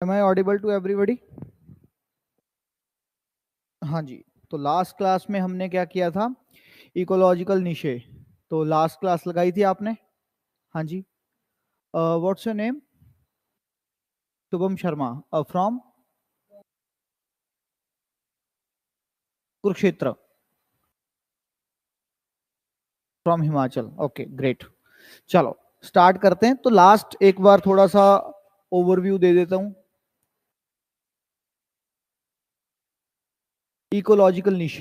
Am I audible to everybody? हाँ जी। तो last class में हमने क्या किया था? Ecological niche. तो लास्ट क्लास लगाई थी आपने? हाँ जी। What's your name? Shubham Sharma. From Kurukshetra. From Himachal. Okay, great. चलो स्टार्ट करते हैं। तो लास्ट एक बार थोड़ा सा ओवरव्यू दे देता हूँ। इकोलॉजिकल निश।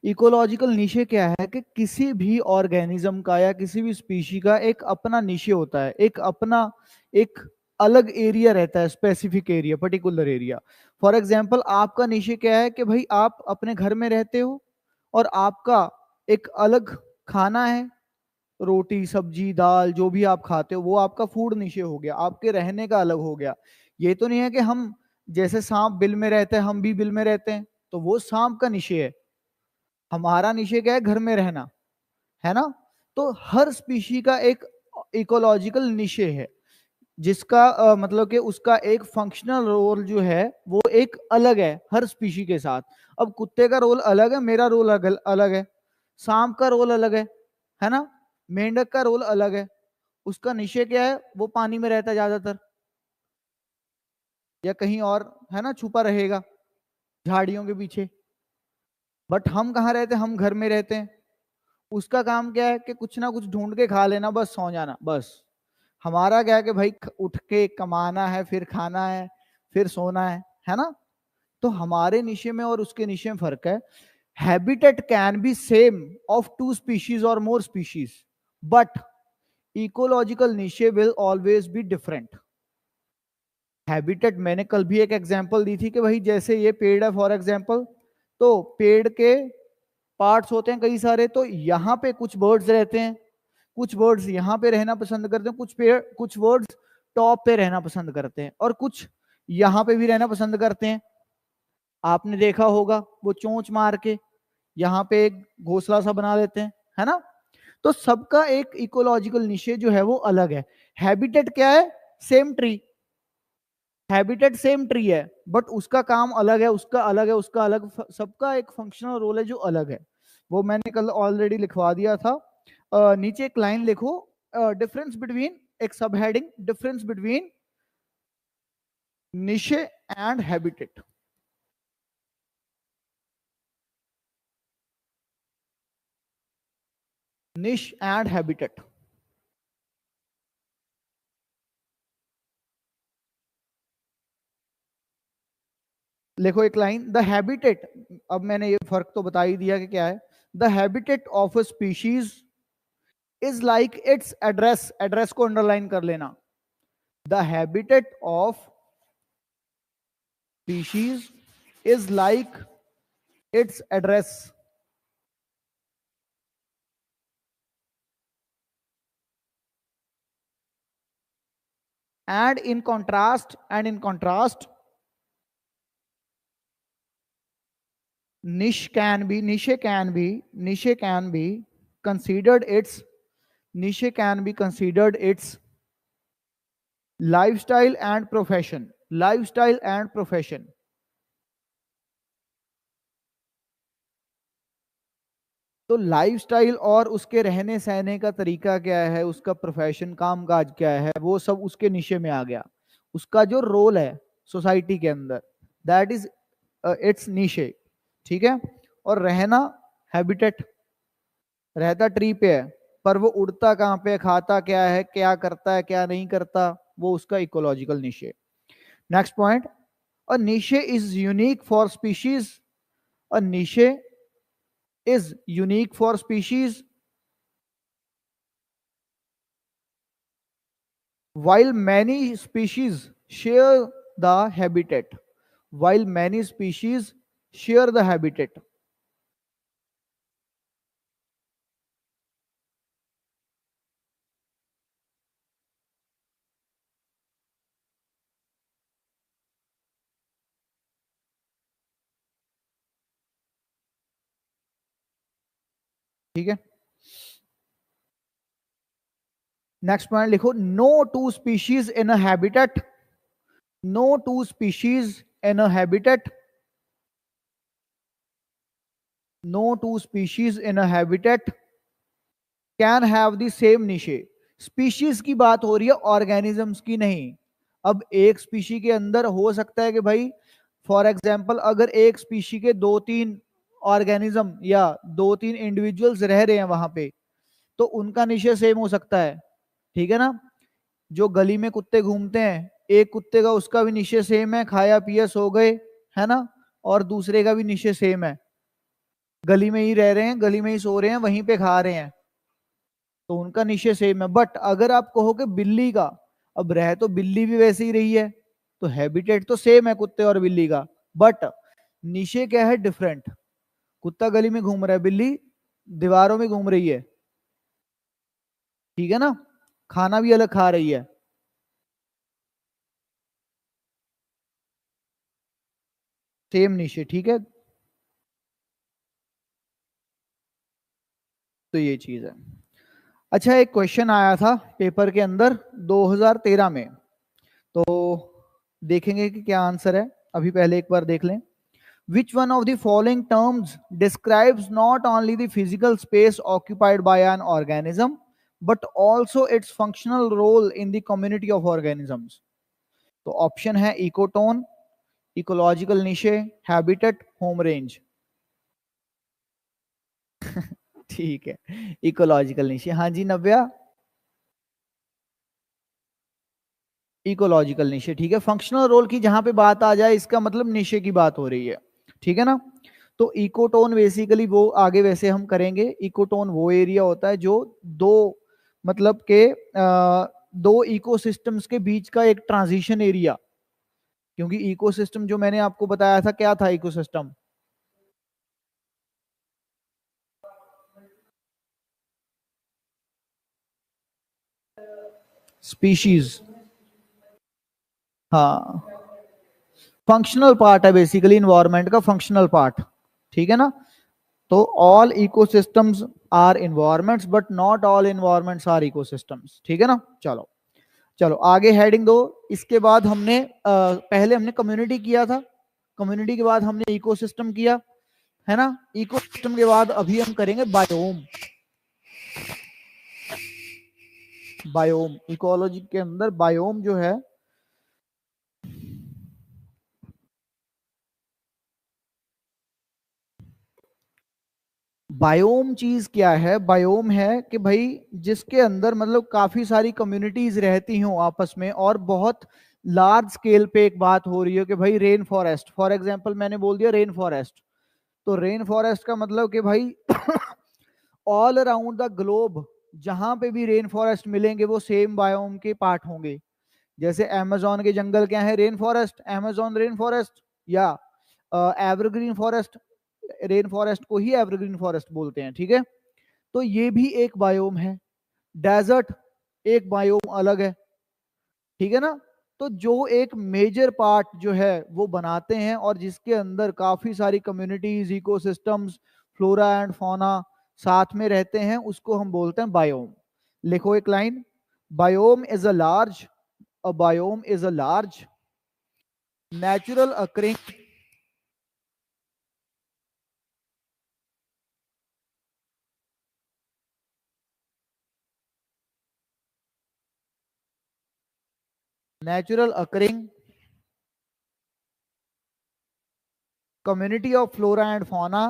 इकोलॉजिकल निशे क्या है कि किसी भी ऑर्गेनिज्म का या किसी भी स्पीशी का एक अपना निशे होता है, एक अपना एक अलग एरिया रहता है, specific area, particular area. For example आपका निशे क्या है कि भाई आप अपने घर में रहते हो और आपका एक अलग खाना है, रोटी सब्जी दाल जो भी आप खाते हो वो आपका फूड निशे हो गया, आपके रहने का अलग हो गया। ये तो नहीं है कि हम जैसे सांप बिल में रहते हैं हम भी बिल में रहते हैं, तो वो सांप का निशे है। हमारा निशे क्या है? घर में रहना, है ना? तो हर स्पीशी का एक इकोलॉजिकल निशे है, जिसका मतलब कि उसका एक फंक्शनल रोल जो है वो एक अलग है हर स्पीशी के साथ। अब कुत्ते का रोल अलग है, मेरा रोल अलग है, सांप का रोल अलग है ना? मेंढक का रोल अलग है। उसका निशे क्या है? वो पानी में रहता है ज्यादातर, या कहीं और, है ना, छुपा रहेगा झाड़ियों के पीछे। बट हम कहाँ रहते हैं? हम घर में रहते हैं। उसका काम क्या है कि कुछ ना कुछ ढूंढ के खा लेना, बस सौ जाना बस। हमारा क्या है कि भाई उठ के कमाना है, फिर खाना है, फिर सोना है ना? तो हमारे निशे में और उसके निशे में फर्क है। Habitat can be same of two species और more species, but ecological niche will always be different. Habitat मैंने कल भी एक एग्जांपल दी थी कि भाई जैसे ये पेड़ है फॉर एग्जांपल, तो पेड़ के पार्ट्स होते हैं कई सारे। तो यहाँ पे कुछ बर्ड्स रहते हैं, कुछ बर्ड्स यहाँ पे रहना पसंद करते हैं, कुछ बर्ड्स टॉप पे रहना पसंद करते हैं, और कुछ यहाँ पे भी रहना पसंद करते हैं। आपने देखा होगा वो चोंच मार के यहाँ पे एक घोंसला सा बना लेते हैं, है ना? तो सबका एक इकोलॉजिकल निशे जो है वो अलग है। हैबिटेट क्या है? Same tree. Habitat same tree है, बट उसका काम अलग है, उसका अलग है, उसका अलग, सबका एक फंक्शनल रोल है जो अलग है। वो मैंने कल ऑलरेडी लिखवा दिया था। नीचे एक लाइन लिखो, डिफरेंस बिटवीन, एक sub heading, difference between niche and habitat. Niche and habitat. लिखो एक लाइन, द हैबिटेट। अब मैंने ये फर्क तो बता ही दिया कि क्या है। The habitat of a species is like it's address. Address को अंडरलाइन कर लेना। The habitat of species is like it's address. And in contrast, niche can be considered its lifestyle and profession. तो लाइफस्टाइल और उसके रहने सहने का तरीका क्या है, उसका प्रोफेशन काम काज क्या है, वो सब उसके निशे में आ गया। उसका जो रोल है सोसाइटी के अंदर, दैट इज इट्स निशे। ठीक है? और रहना, हैबिटेट, रहता ट्री पे है, पर वो उड़ता कहाँ पे, खाता क्या है, क्या करता है, क्या नहीं करता, वो उसका ecological niche. Next point, a niche is unique for species. A niche is unique for species while many species share the habitat. while many species share the habitat. ठीक है? नेक्स्ट पॉइंट लिखो, no two species in a habitat no two species in a habitat, no two species in a habitat can have the same niche. Species की बात हो रही है, organisms की नहीं। अब एक स्पीशी के अंदर हो सकता है कि भाई फॉर एग्जाम्पल अगर एक स्पीशी के दो तीन ऑर्गेनिज्म या दो तीन इंडिविजुअल्स रह रहे हैं वहां पे, तो उनका निशे सेम हो सकता है, ठीक है ना। जो गली में कुत्ते घूमते हैं, एक कुत्ते का उसका भी निशे सेम है, खाया पिया सो गए, है ना, और दूसरे का भी निशे सेम है, गली में ही रह रहे हैं, गली में ही सो रहे हैं, वहीं पे खा रहे हैं, तो उनका निशे सेम है। बट अगर आप कहो कि बिल्ली का, अब रह तो बिल्ली भी वैसे ही रही है, तो हैबिटेट तो सेम है कुत्ते और बिल्ली का, बट निशे क्या है, डिफरेंट। कुत्ता गली में घूम रहा है, बिल्ली दीवारों में घूम रही है, ठीक है ना, खाना भी अलग खा रही है। सेम निशे, ठीक है। तो ये चीज है। अच्छा, एक क्वेश्चन आया था पेपर के अंदर 2013 में, तो देखेंगे कि क्या आंसर है। अभी पहले एक बार देख लें। Which one of the following terms describes not only the physical space occupied by an organism, but also its functional role in the community of organisms? तो ऑप्शन है ecotone, ecological niche, habitat, home range. ठीक है, ecological निशे। हाँ जी नव्या, ecological निशे, ठीक है। Functional role की जहां पे बात आ जाए, इसका मतलब निशे की बात हो रही है, ठीक है ना। तो इकोटोन बेसिकली वो आगे वैसे हम करेंगे। इकोटोन वो एरिया होता है जो दो मतलब के दो इकोसिस्टम्स के बीच का एक ट्रांजिशन एरिया। क्योंकि इकोसिस्टम जो मैंने आपको बताया था, क्या था इकोसिस्टम? स्पीशीज, हाँ, फंक्शनल पार्ट है बेसिकली, इन्वायरमेंट का फंक्शनल पार्ट, ठीक है ना। तो all ecosystems are environments, but not all environments are ecosystems, ठीक है ना। चलो चलो आगे हेडिंग दो। इसके बाद हमने पहले हमने कम्युनिटी किया था, कम्युनिटी के बाद हमने इकोसिस्टम किया, है ना। इकोसिस्टम के बाद अभी हम करेंगे बायोम। बायोम, इकोलॉजी के अंदर बायोम जो है, बायोम चीज क्या है? बायोम है कि भाई जिसके अंदर मतलब काफी सारी कम्युनिटीज रहती हों आपस में, और बहुत लार्ज स्केल पे एक बात हो रही है कि भाई रेन फॉरेस्ट, फॉर एग्जांपल मैंने बोल दिया रेन फॉरेस्ट, तो रेन फॉरेस्ट का मतलब कि भाई ऑल अराउंड द ग्लोब जहां पे भी रेन फॉरेस्ट मिलेंगे वो सेम बायोम के पार्ट होंगे। जैसे अमेजोन के जंगल क्या है? Rain forest, Amazon rain forest, या एवरग्रीन फॉरेस्ट, रेन फॉरेस्ट को ही एवरग्रीन फॉरेस्ट बोलते हैं, ठीक है। तो ये भी एक बायोम है। डेजर्ट एक बायोम अलग है, ठीक है ना। तो जो एक मेजर पार्ट जो है वो बनाते हैं, और जिसके अंदर काफी सारी communities, ecosystems, flora and fauna साथ में रहते हैं, उसको हम बोलते हैं बायोम। लिखो एक line, biome is a large, a biome is a large natural occurring, natural occurring community of flora and fauna,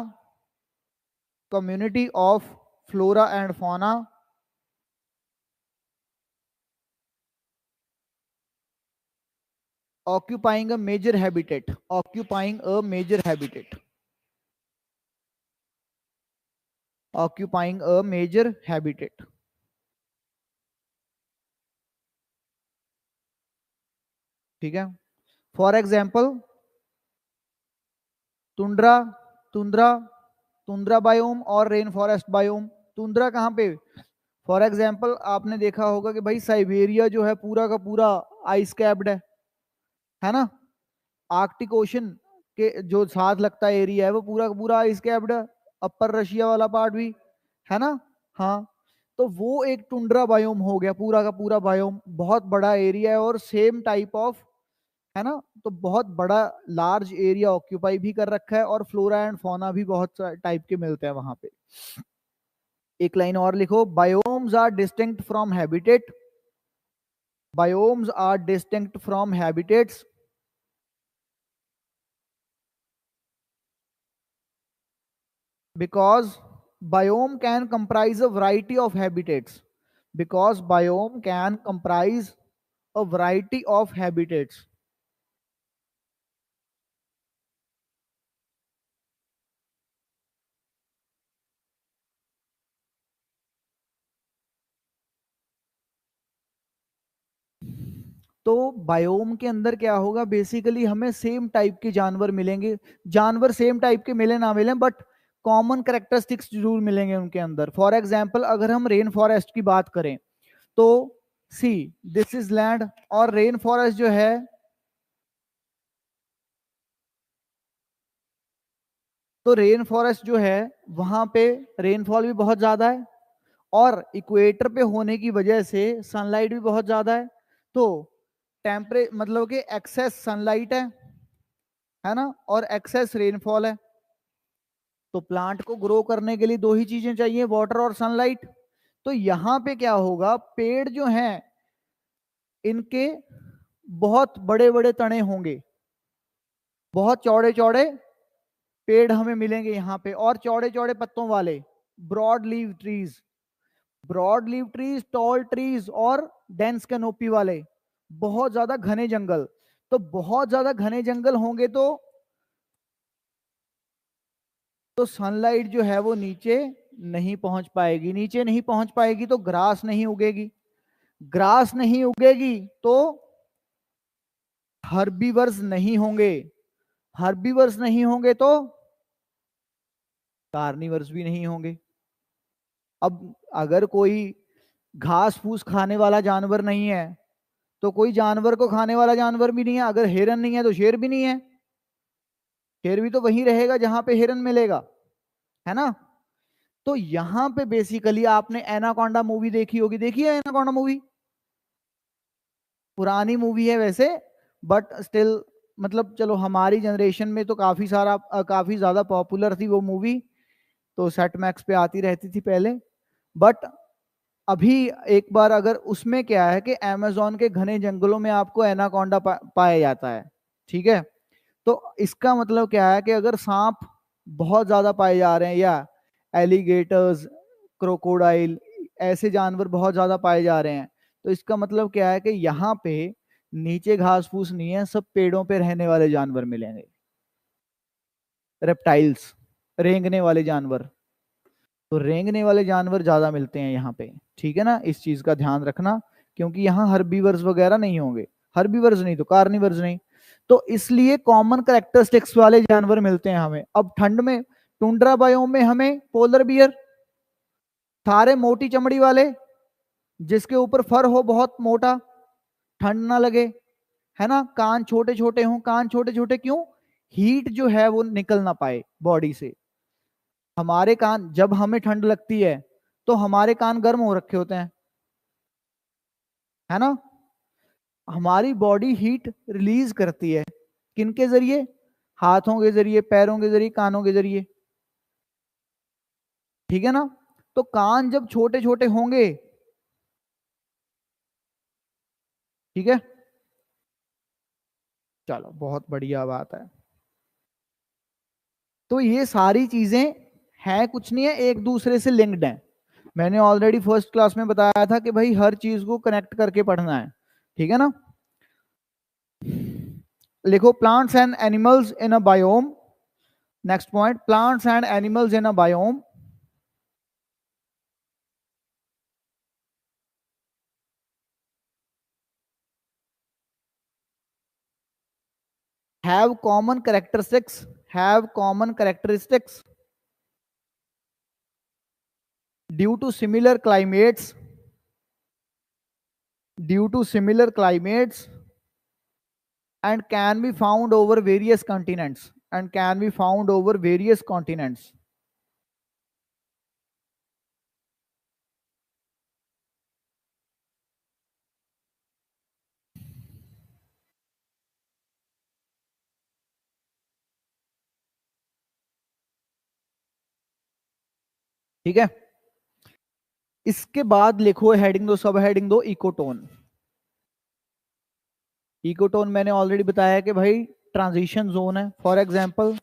community of flora and fauna occupying a major habitat, occupying a major habitat, occupying a major habitat, ठीक है। For example tundra, tundra, tundra biome और rain forest biome. Tundra कहाँ पे? For example आपने देखा होगा कि भाई साइबेरिया जो है पूरा का पूरा आइस कैप्ड है ना। आर्कटिक ओशन के जो साथ लगता है एरिया है वो पूरा का पूरा आइस कैप्ड है, अपर रशिया वाला पार्ट भी, है ना। हाँ, तो वो एक टुंड्रा बायोम हो गया, पूरा का पूरा बायोम, बहुत बड़ा एरिया है और सेम टाइप ऑफ है ना। तो बहुत बड़ा लार्ज एरिया ऑक्यूपाई भी कर रखा है, और फ्लोरा एंड फौना भी बहुत टाइप के मिलते हैं वहां पे। एक लाइन और लिखो, biomes are distinct from habitat, biomes are distinct from habitats, because biome can comprise a variety of habitats, because biome can comprise a variety of habitats। तो बायोम के अंदर क्या होगा, बेसिकली हमें सेम टाइप के जानवर मिलेंगे। जानवर सेम टाइप के मिले ना मिले, बट कॉमन करेक्टरिस्टिक्स जरूर मिलेंगे उनके अंदर। फॉर एग्जाम्पल अगर हम रेन फॉरेस्ट की बात करें, तो सी दिस इज लैंड, और रेन फॉरेस्ट जो है, तो रेन फॉरेस्ट जो है वहां पे रेनफॉल भी बहुत ज्यादा है, और इक्वेटर पे होने की वजह से सनलाइट भी बहुत ज्यादा है। तो टेम्परे मतलब कि एक्सेस सनलाइट है ना, और एक्सेस रेनफॉल है। तो प्लांट को ग्रो करने के लिए दो ही चीजें चाहिए, वाटर और सनलाइट। तो यहां पे क्या होगा, पेड़ जो हैं इनके बहुत बड़े बड़े तने होंगे, बहुत चौड़े चौड़े पेड़ हमें मिलेंगे यहाँ पे, और चौड़े चौड़े पत्तों वाले, broad leaf trees, broad leaf trees, tall trees, और डेंस कैनोपी वाले, बहुत ज्यादा घने जंगल। तो बहुत ज्यादा घने जंगल होंगे तो सनलाइट जो है वो नीचे नहीं पहुंच पाएगी, नीचे नहीं पहुंच पाएगी तो ग्रास नहीं उगेगी, ग्रास नहीं उगेगी तो हर्बीवर्स नहीं होंगे, हर्बीवर्स नहीं होंगे तो कार्निवर्स भी नहीं होंगे। अब अगर कोई घास फूस खाने वाला जानवर नहीं है, तो कोई जानवर को खाने वाला जानवर भी नहीं है। अगर हिरन नहीं है तो शेर भी नहीं है, शेर भी तो वहीं रहेगा जहां पे हिरन मिलेगा, है ना। तो यहां पे बेसिकली आपने एनाकोंडा मूवी देखी होगी, देखी है एनाकोंडा मूवी? पुरानी मूवी है वैसे, बट स्टिल मतलब चलो हमारी जनरेशन में तो काफी ज्यादा पॉपुलर थी वो मूवी, तो सेट मैक्स पे आती रहती थी पहले। बट अभी एक बार अगर उसमें क्या है कि अमेजोन के घने जंगलों में आपको एनाकोंडा पाया जाता है, ठीक है। तो इसका मतलब क्या है कि अगर सांप बहुत ज्यादा पाए जा रहे हैं, या एलिगेटर्स, क्रोकोडाइल, ऐसे जानवर बहुत ज्यादा पाए जा रहे हैं, तो इसका मतलब क्या है कि यहाँ पे नीचे घास फूस नहीं है, सब पेड़ों पे रहने वाले जानवर मिलेंगे, रेप्टाइल्स, रेंगने वाले जानवर। तो रेंगने वाले जानवर ज्यादा मिलते हैं यहाँ पे, ठीक है ना, इस चीज का ध्यान रखना, क्योंकि यहाँ हर्बीवर्स वगैरह नहीं होंगे, हर्बीवर्स नहीं तो कार्निवर्स नहीं। तो इसलिए कॉमन करेक्टरिस्टिक्स वाले जानवर मिलते हैं हमें। अब ठंड में टुंड्रा बायोम में हमें पोलर बियर, सारे मोटी चमड़ी वाले, जिसके ऊपर फर हो बहुत मोटा, ठंड ना लगे, है ना, कान छोटे छोटे हों। कान छोटे छोटे क्यों? हीट जो है वो निकल ना पाए बॉडी से। हमारे कान, जब हमें ठंड लगती है तो हमारे कान गर्म हो रखे होते हैं, है ना। हमारी बॉडी हीट रिलीज करती है, किनके जरिए? हाथों के जरिए, पैरों के जरिए, कानों के जरिए, ठीक है ना। तो कान जब छोटे छोटे होंगे, ठीक है, चलो बहुत बढ़िया बात है। तो ये सारी चीजें हैं, कुछ नहीं है, एक दूसरे से लिंक्ड हैं। मैंने ऑलरेडी फर्स्ट क्लास में बताया था कि भाई हर चीज को कनेक्ट करके पढ़ना है, ठीक है ना। लिखो, plants and animals in a biome. Next point, plants and animals in a biome have common characteristics, have common characteristics due to similar climates, due to similar climates, and can be found over various continents, and can be found over various continents। ठीक है। इसके बाद लिखो heading दो, सब heading दो ecotone. Ecotone मैंने already बताया कि भाई ट्रांजिशन जोन है। फॉर एग्जांपल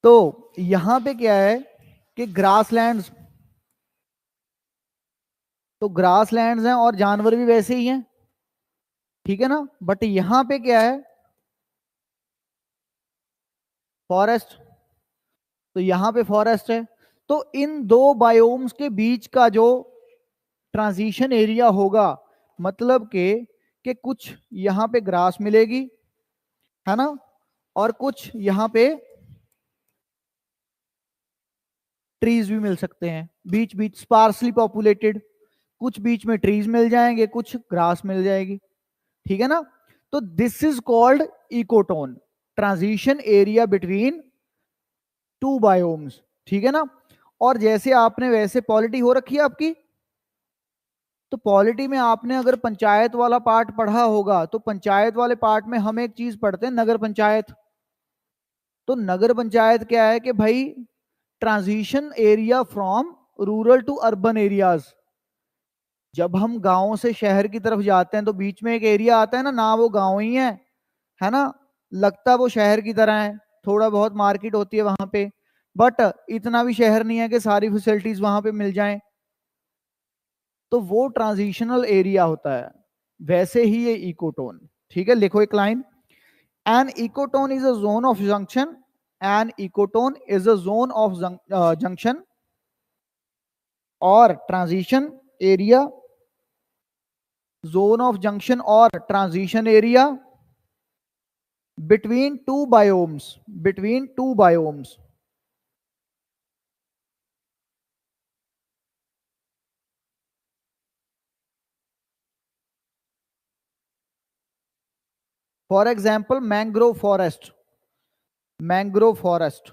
तो यहां पे क्या है कि ग्रासलैंड्स, तो ग्रासलैंड्स हैं और जानवर भी वैसे ही हैं, ठीक है ना। बट यहां पे क्या है, फॉरेस्ट, तो यहां पे फॉरेस्ट है। तो इन दो बायोम्स के बीच का जो ट्रांजिशन एरिया होगा, मतलब कि कुछ यहां पे ग्रास मिलेगी, है ना, और कुछ यहां पे ट्रीज भी मिल सकते हैं, बीच बीच स्पार्सली पॉपुलेटेड, कुछ बीच में ट्रीज मिल जाएंगे, कुछ ग्रास मिल जाएगी, ठीक है ना। तो this is called ecotone, transition area between two biomes, ठीक है ना। और जैसे आपने वैसे पॉलिटी हो रखी है आपकी, तो पॉलिटी में आपने अगर पंचायत वाला पार्ट पढ़ा होगा, तो पंचायत वाले पार्ट में हम एक चीज पढ़ते हैं, नगर पंचायत। तो नगर पंचायत क्या है कि भाई transition area from rural to urban areas. जब हम गांव से शहर की तरफ जाते हैं तो बीच में एक एरिया आता है ना वो गांव ही है ना, लगता वो शहर की तरह है, थोड़ा बहुत मार्केट होती है वहां पे, बट इतना भी शहर नहीं है कि सारी फैसिलिटीज वहां पे मिल जाएं। तो वो ट्रांजिशनल एरिया होता है, वैसे ही ये इकोटोन, ठीक है। लिखो एक line, an ecotone is a zone of junction, an ecotone is a zone of junction और transition area, zone of junction और transition area between two biomes, between two biomes. For example mangrove forest, mangrove forest,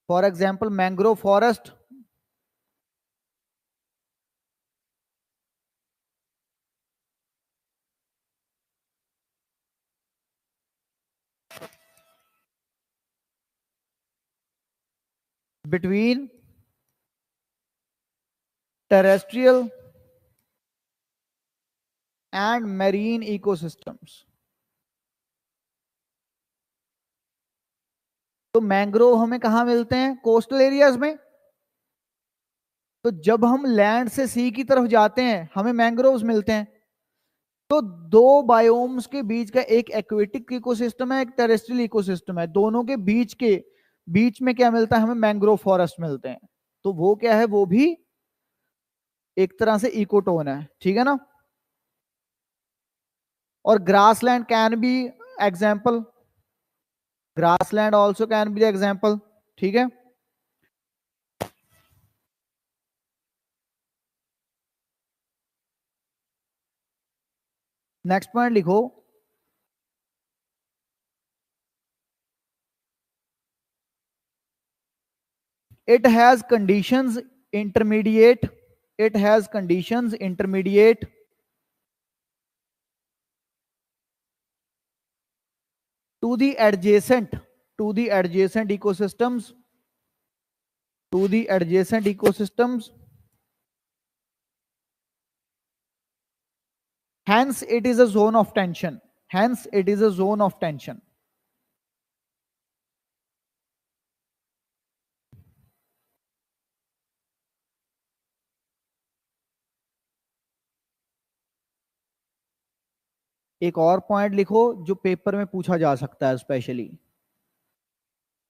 for example mangrove forest, between terrestrial and marine ecosystems. तो mangrove हमें कहां मिलते हैं, coastal areas में। तो जब हम लैंड से सी की तरफ जाते हैं हमें मैंग्रोव्स मिलते हैं। तो दो बायोम्स के बीच का एक एक्वेटिक इकोसिस्टम है, एक टेरेस्ट्रियल इकोसिस्टम है, दोनों के बीच में क्या मिलता है, हमें मैंग्रोव फॉरेस्ट मिलते हैं। तो वो क्या है, वो भी एक तरह से इकोटोन है, ठीक है ना। और grassland can be example, grassland also can be example, ठीक है। नेक्स्ट पॉइंट लिखो, it has conditions intermediate, it has conditions intermediate to the adjacent, to the adjacent ecosystems, to the adjacent ecosystems, hence it is a zone of tension, hence it is a zone of tension। एक और point लिखो जो paper में पूछा जा सकता है specially,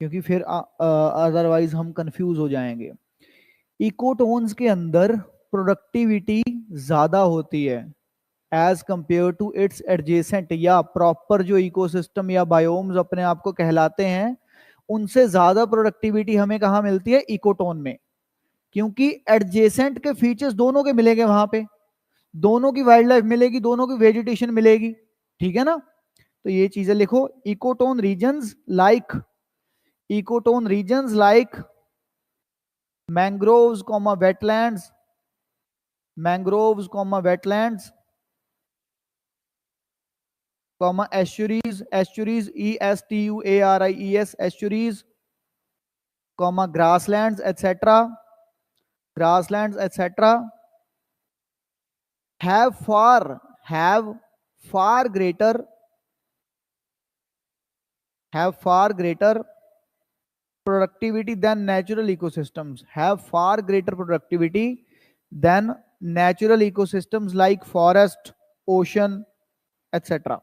क्योंकि फिर अदरवाइज हम कंफ्यूज हो जाएंगे। इकोटोन्स के अंदर प्रोडक्टिविटी ज्यादा होती है as compare to its adjacent, या प्रॉपर जो इकोसिस्टम या बायोम्स अपने आप को कहलाते हैं, उनसे ज्यादा प्रोडक्टिविटी हमें कहां मिलती है, इकोटोन में। क्योंकि एडजेसेंट के फीचर्स दोनों के मिलेंगे वहां पे, दोनों की वाइल्ड लाइफ मिलेगी, दोनों की वेजिटेशन मिलेगी, ठीक है ना। तो ये चीजें लिखो। Ecotone regions like, ecotone regions like mangroves comma wetlands, mangroves comma wetlands comma estuaries, estuaries ESTUARIES estuaries comma grasslands etcetera, grasslands etc have far greater have far greater productivity than natural ecosystems, have far greater productivity than natural ecosystems like forest, ocean etc.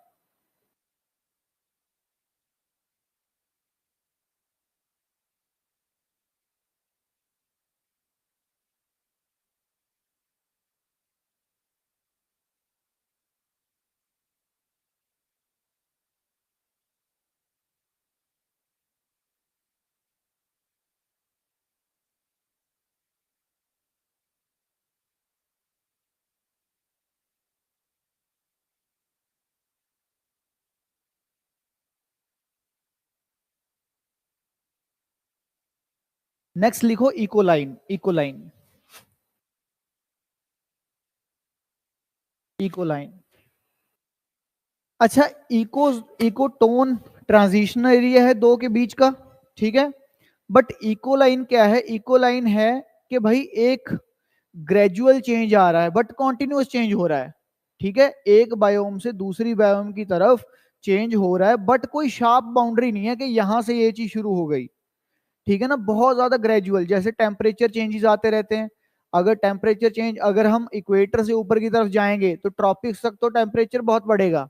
Next लिखो इकोलाइन, इकोलाइन, इकोलाइन। अच्छा, eco, ecotone transitional area है दो के बीच का, ठीक है। But इकोलाइन क्या है? इकोलाइन है कि भाई एक ग्रेजुअल चेंज आ रहा है बट कॉन्टिन्यूस चेंज हो रहा है, ठीक है। एक बायोम से दूसरी बायोम की तरफ चेंज हो रहा है बट कोई शार्प बाउंड्री नहीं है कि यहां से ये चीज शुरू हो गई, ठीक है ना। बहुत ज्यादा ग्रेजुअल, जैसे टेम्परेचर चेंजेस आते रहते हैं। अगर टेम्परेचर चेंज, अगर हम इक्वेटर से ऊपर की तरफ जाएंगे तो ट्रॉपिक्स तक तो टेम्परेचर बहुत बढ़ेगा,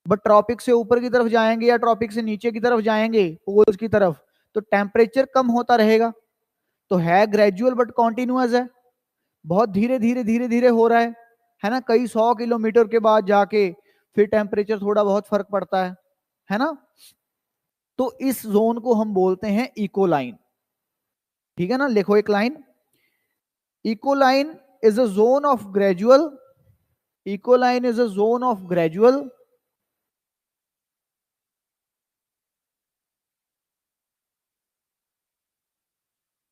बट ट्रॉपिक से ऊपर की तरफ जाएंगे या ट्रॉपिक से नीचे की तरफ जाएंगे पोल्स की तरफ, तो टेम्परेचर कम होता रहेगा। तो है ग्रेजुअल बट कॉन्टिन्यूअस है, बहुत धीरे धीरे धीरे धीरे हो रहा है ना। कई 100 किलोमीटर के बाद जाके फिर टेम्परेचर थोड़ा बहुत फर्क पड़ता है ना। तो इस जोन को हम बोलते हैं इकोलाइन, ठीक है ना। लिखो एक line, ecoline is a zone of gradual, ecoline is a zone of gradual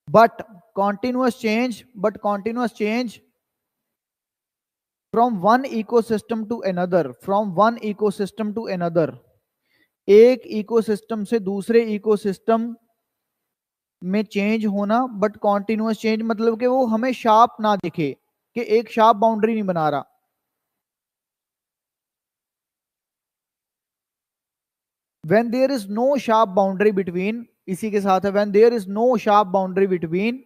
but continuous change from one ecosystem to another, from one ecosystem to another, एक इकोसिस्टम से दूसरे इकोसिस्टम में चेंज होना। बट कॉन्टिन्यूस चेंज मतलब कि वो हमें sharp ना दिखे, कि एक शार्प बाउंड्री नहीं बना रहा। when there is no sharp boundary between, इसी के साथ है when there is no sharp boundary between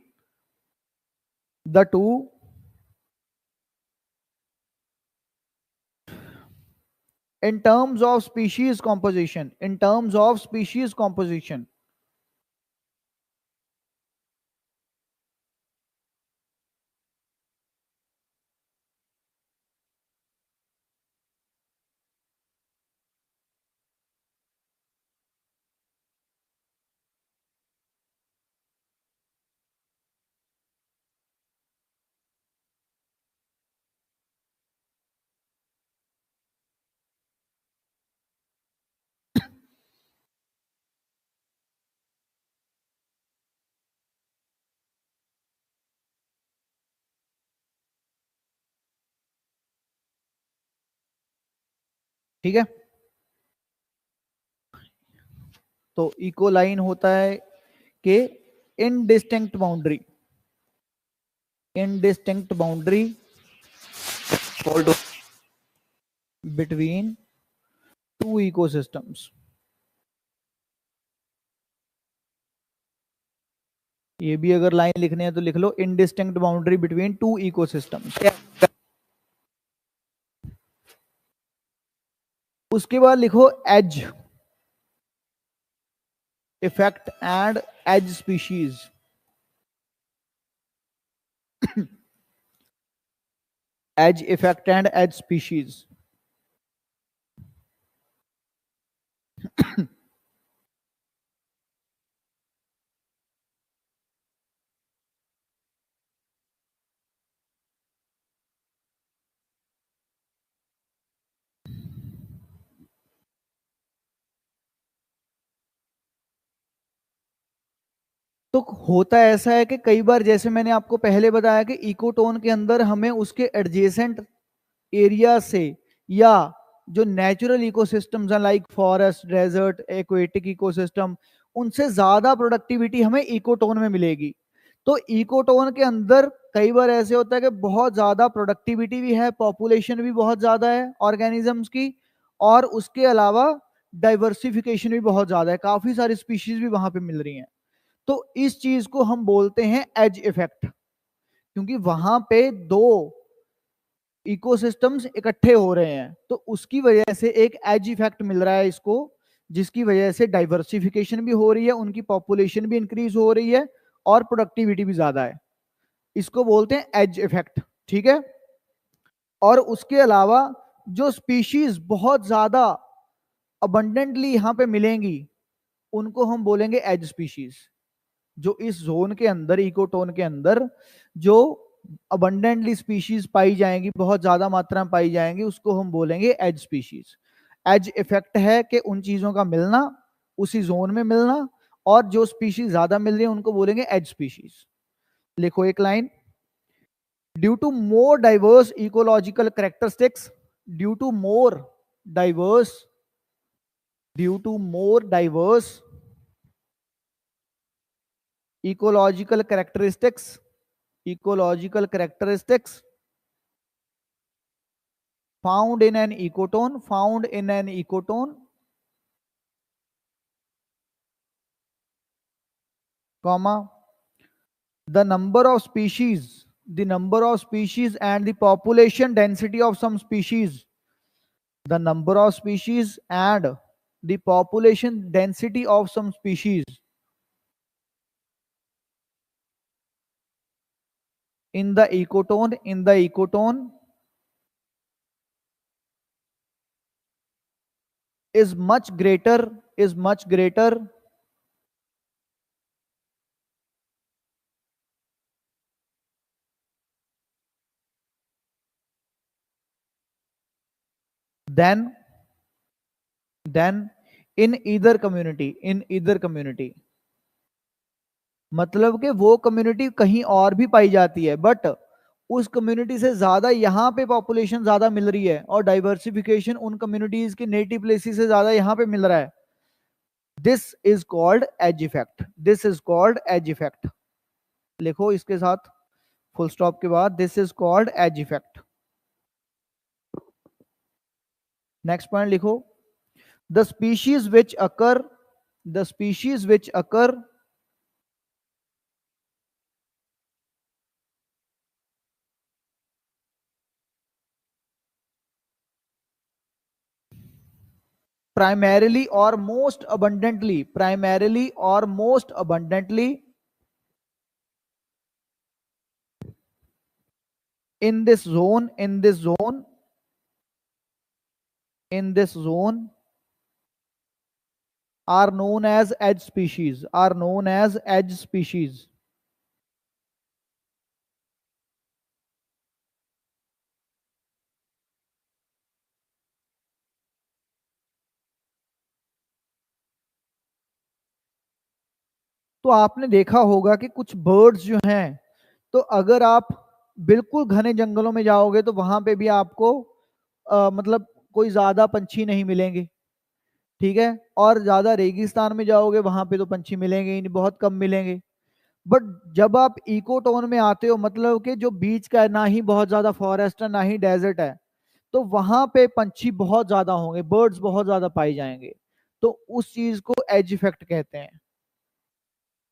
the two, in terms of species composition, in terms of species composition, ठीक है। तो इकोलाइन होता है कि indistinct boundary, indistinct boundary between two ecosystems. ये भी अगर लाइन लिखनी है तो लिख लो, indistinct boundary between two ecosystems. उसके बाद लिखो edge effect and edge species, edge effect and edge species. तो होता ऐसा है कि कई बार, जैसे मैंने आपको पहले बताया कि इकोटोन के अंदर हमें उसके एडजेसेंट एरिया से या जो नेचुरल इकोसिस्टम्स हैं like forest, desert, aquatic ecosystem, उनसे ज्यादा प्रोडक्टिविटी हमें इकोटोन में मिलेगी। तो इकोटोन के अंदर कई बार ऐसे होता है कि बहुत ज्यादा प्रोडक्टिविटी भी है, पॉपुलेशन भी बहुत ज्यादा है ऑर्गेनिजम्स की, और उसके अलावा डाइवर्सिफिकेशन भी बहुत ज्यादा है, काफी सारी स्पीशीज भी वहां पे मिल रही हैं। तो इस चीज को हम बोलते हैं एज इफेक्ट, क्योंकि वहां पे दो इकोसिस्टम्स इकट्ठे हो रहे हैं, तो उसकी वजह से एक एज इफेक्ट मिल रहा है इसको, जिसकी वजह से डाइवर्सिफिकेशन भी हो रही है, उनकी पॉपुलेशन भी इंक्रीज हो रही है और प्रोडक्टिविटी भी ज्यादा है। इसको बोलते हैं एज इफेक्ट। ठीक है। और उसके अलावा जो स्पीशीज बहुत ज्यादा अबंडेंटली यहां पे मिलेंगी, उनको हम बोलेंगे एज स्पीशीज। जो इस जोन के अंदर, इकोटोन के अंदर जो अबंडेंटली स्पीशीज पाई जाएंगी, बहुत ज्यादा मात्रा में पाई जाएंगी, उसको हम बोलेंगे एज स्पीशीज। एज इफेक्ट है कि उन चीजों का मिलना, उसी जोन में मिलना, और जो स्पीशीज ज्यादा मिल रही है उनको बोलेंगे एज स्पीशीज। लिखो एक line, due to more diverse ecological characteristics, due to more diverse, due to more diverse ecological characteristics, ecological characteristics found in an ecotone, found in an ecotone, comma, the number of species, the number of species and the population density of some species, the number of species and the population density of some species in the ecotone, in the ecotone is much greater, is much greater than in either community, in either community। मतलब कि वो community कहीं और भी पाई जाती है, but उस community से ज्यादा यहाँ पे पॉपुलेशन ज्यादा मिल रही है, और डाइवर्सिफिकेशन उन कम्युनिटीज के नेटिव प्लेसेस से ज्यादा यहाँ पे मिल रहा है। This is called edge effect, this is called edge effect. लिखो इसके साथ फुल स्टॉप के बाद, this is called edge effect. Next point लिखो, the species which occur, the species which occur primarily or most abundantly, primarily or most abundantly in this zone, in this zone, in this zone are known as edge species, are known as edge species। तो आपने देखा होगा कि कुछ birds जो हैं, तो अगर आप बिल्कुल घने जंगलों में जाओगे तो वहां पे भी आपको मतलब कोई ज्यादा पंछी नहीं मिलेंगे। ठीक है। और ज्यादा रेगिस्तान में जाओगे वहां पे तो पंछी मिलेंगे ही नहीं, बहुत कम मिलेंगे। बट जब आप इकोटोन में आते हो, मतलब कि जो बीच का है, ना ही बहुत ज्यादा फॉरेस्ट है ना ही डेजर्ट है, तो वहां पे पंछी बहुत ज्यादा होंगे, बर्ड्स बहुत ज्यादा पाए जाएंगे। तो उस चीज को एज इफेक्ट कहते हैं।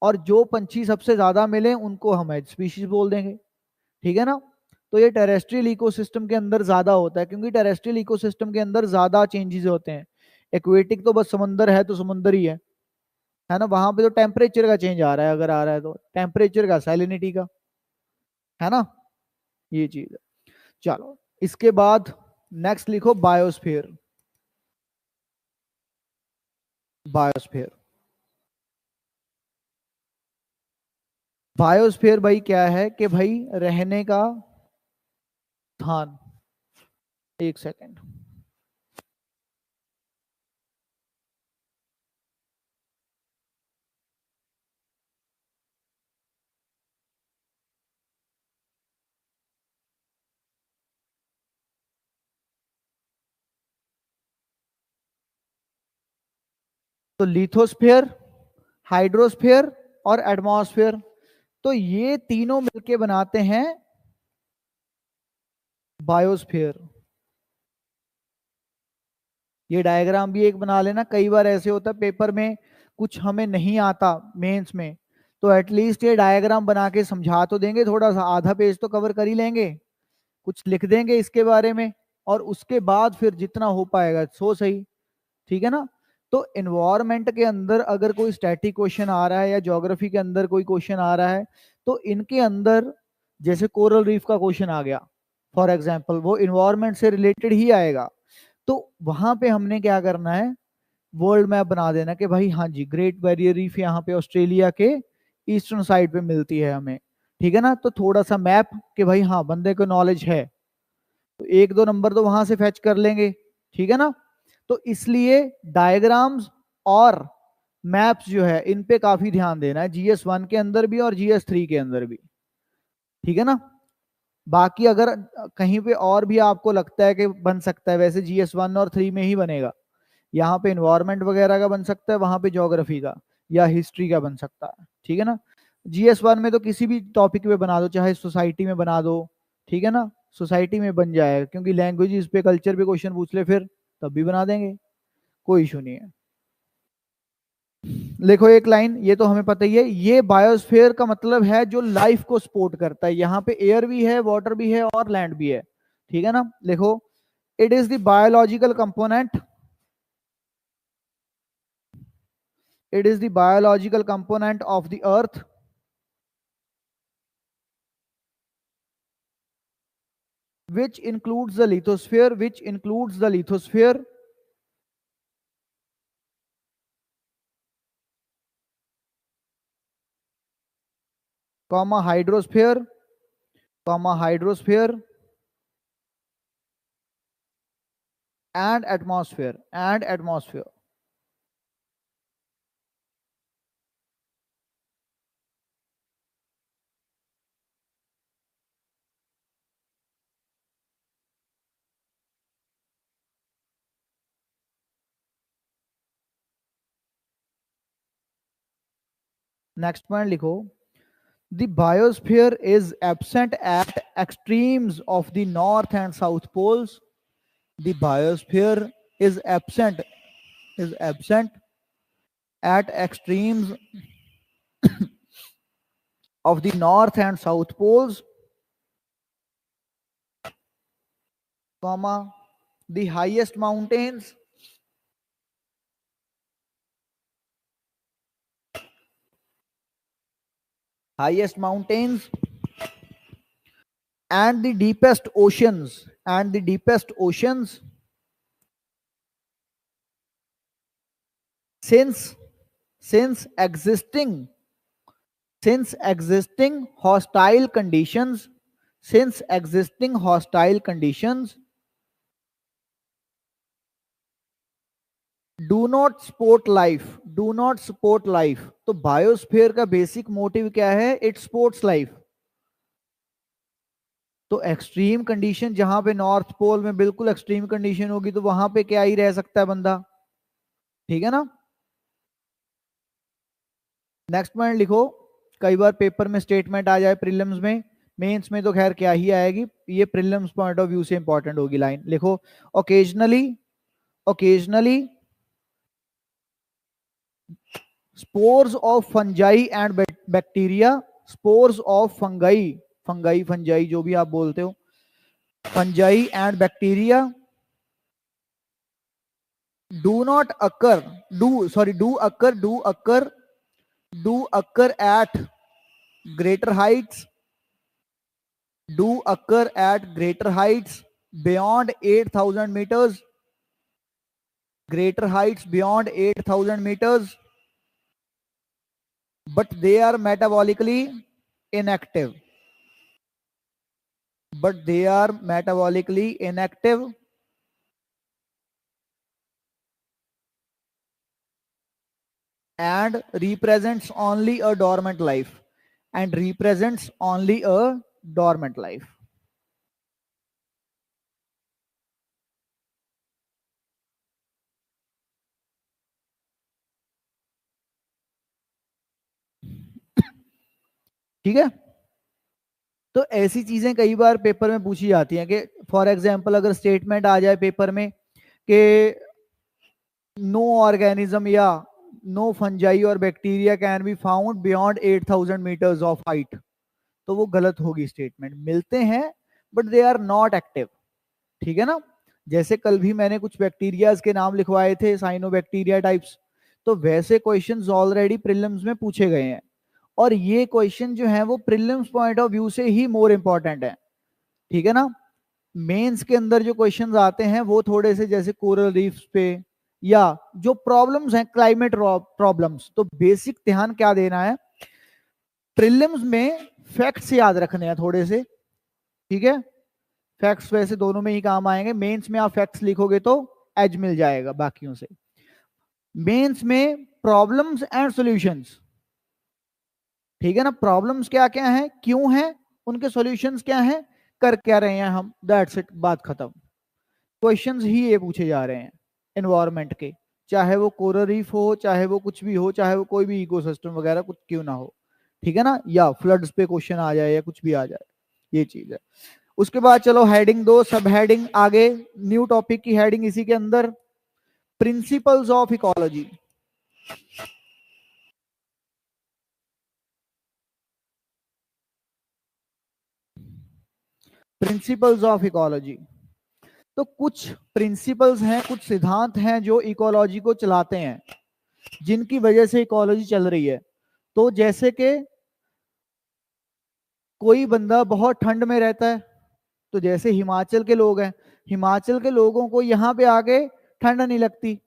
और जो पंछी सबसे ज्यादा मिले उनको हम एज स्पीशीज बोल देंगे। ठीक है ना। तो ये टेरेस्ट्रियल इकोसिस्टम के अंदर ज्यादा होता है, क्योंकि टेरेस्ट्रियल इकोसिस्टम के अंदर ज्यादा चेंजेस होते हैं। एक्वेटिक तो बस समंदर है तो समंदर ही है ना, वहां पे तो टेम्परेचर का चेंज आ रहा है, अगर आ रहा है तो टेम्परेचर का, सैलिनिटी का, है ना, ये चीज है। चलो इसके बाद नेक्स्ट लिखो बायोस्फीयर। बायोस्फीयर, बायोस्फीयर भाई क्या है कि भाई रहने का स्थान। एक सेकेंड, तो लिथोस्फीयर, हाइड्रोस्फीयर और एटमॉस्फेयर, तो ये तीनों मिलके बनाते हैं बायोस्फीयर। ये डायग्राम भी एक बना लेना, कई बार ऐसे होता है पेपर में कुछ हमें नहीं आता मेंस में, तो एटलीस्ट ये डायग्राम बना के समझा तो देंगे, थोड़ा सा आधा पेज तो कवर कर ही लेंगे, कुछ लिख देंगे इसके बारे में, और उसके बाद फिर जितना हो पाएगा सो सही, ठीक है ना। तो इन्वायरमेंट के अंदर अगर कोई स्टैटिक क्वेश्चन आ रहा है या ज्योग्राफी के अंदर कोई क्वेश्चन आ रहा है, तो इनके अंदर जैसे कोरल रीफ का क्वेश्चन आ गया फॉर एग्जांपल, वो इन्वायरमेंट से रिलेटेड ही आएगा, तो वहां पे हमने क्या करना है, वर्ल्ड मैप बना देना कि भाई हाँ जी ग्रेट बैरियर रीफ यहाँ पे ऑस्ट्रेलिया के ईस्टर्न साइड पे मिलती है हमें, ठीक है ना। तो थोड़ा सा मैप कि भाई हाँ बंदे को नॉलेज है, तो एक दो नंबर तो वहां से फैच कर लेंगे, ठीक है ना। तो इसलिए डायग्राम्स और मैप्स जो है इन पे काफी ध्यान देना है, GS1 के अंदर भी और GS3 के अंदर भी, ठीक है ना। बाकी अगर कहीं पे और भी आपको लगता है कि बन सकता है, वैसे GS1 और 3 में ही बनेगा, यहाँ पे इन्वायरमेंट वगैरह का बन सकता है, वहां पे ज्योग्राफी का या हिस्ट्री का बन सकता है, ठीक है ना। GS1 में तो किसी भी टॉपिक पे बना दो, चाहे सोसाइटी में बना दो, ठीक है ना, सोसाइटी में बन जाएगा, क्योंकि लैंग्वेज पे कल्चर पे क्वेश्चन पूछ ले फिर तब भी बना देंगे, कोई इशू नहीं है। देखो एक लाइन, ये तो हमें पता ही है, ये बायोस्फीयर का मतलब है जो लाइफ को सपोर्ट करता है, यहाँ पे एयर भी है, वाटर भी है और लैंड भी है, ठीक है ना। देखो, it is the biological component, it is the biological component of the earth which includes the lithosphere, comma hydrosphere and atmosphere. Next point लिखो, the biosphere is absent at extremes of the north and south poles. The biosphere is absent at extremes of the north and south poles, comma the highest mountains and the deepest oceans since since existing hostile conditions do not support life. तो biosphere का basic motive क्या है, it supports life. तो extreme condition जहां पे north pole में बिल्कुल extreme condition होगी, तो वहां पे क्या ही रह सकता है बंदा, ठीक है ना। नेक्स्ट पॉइंट लिखो, कई बार पेपर में स्टेटमेंट आ जाए प्रीलिम्स में, मेंस में तो खैर क्या ही आएगी, ये प्रीलिम्स पॉइंट ऑफ व्यू से इंपॉर्टेंट होगी लाइन, लिखो occasionally spores of fungi and bacteria, spores of fungi जो भी आप बोलते हो, fungi and bacteria do not occur do occur at greater heights beyond 8,000 meters, but they are metabolically inactive and represents only a dormant life ठीक है। तो ऐसी चीजें कई बार पेपर में पूछी जाती हैं कि फॉर एग्जांपल अगर स्टेटमेंट आ जाए पेपर में कि नो ऑर्गेनिज्म या नो फंजाई और bacteria can be found beyond 8000 meters of height, तो वो गलत होगी स्टेटमेंट। मिलते हैं but they are not active. ठीक है ना। जैसे कल भी मैंने कुछ बैक्टीरियाज के नाम लिखवाए थे, साइनोबैक्टीरिया टाइप्स, तो वैसे क्वेश्चंस ऑलरेडी प्रीलिम्स में पूछे गए हैं, और ये क्वेश्चन जो है वो प्रीलिम्स पॉइंट ऑफ व्यू से ही मोर इंपॉर्टेंट है। ठीक है ना। मेंस के अंदर जो क्वेश्चंस आते हैं वो थोड़े से जैसे कोरल रीफ्स पे या जो प्रॉब्लम्स हैं क्लाइमेट प्रॉब्लम्स, तो बेसिक ध्यान क्या देना है, प्रीलिम्स में फैक्ट्स याद रखने हैं थोड़े से। ठीक है। फैक्ट्स वैसे दोनों में ही काम आएंगे, मेंस में आप फैक्ट्स लिखोगे तो एज मिल जाएगा बाकियों से। मेंस में प्रॉब्लम्स एंड सॉल्यूशंस, ठीक है ना, प्रॉब्लम्स क्या क्या हैं, क्यों हैं, उनके सॉल्यूशंस क्या हैं, कर क्या रहे हैं हम, दैट्स इट, बात खत्म। क्वेश्चंस ही ये पूछे जा रहे हैं एनवायरनमेंट के, चाहे वो कोरल रीफ हो, चाहे वो कुछ भी हो, चाहे वो कोई भी इकोसिस्टम वगैरह कुछ क्यों ना हो। ठीक है ना, या फ्लड्स पे क्वेश्चन आ जाए या कुछ भी आ जाए, ये चीज है। उसके बाद चलो हेडिंग दो, सब हेडिंग आगे, न्यू टॉपिक की हेडिंग इसी के अंदर, principles of ecology. Principles of ecology, तो कुछ प्रिंसिपल्स हैं, कुछ सिद्धांत हैं जो इकोलॉजी को चलाते हैं, जिनकी वजह से इकोलॉजी चल रही है। तो जैसे कि कोई बंदा बहुत ठंड में रहता है, तो जैसे हिमाचल के लोग हैं, हिमाचल के लोगों को यहाँ पे आके ठंड नहीं लगती,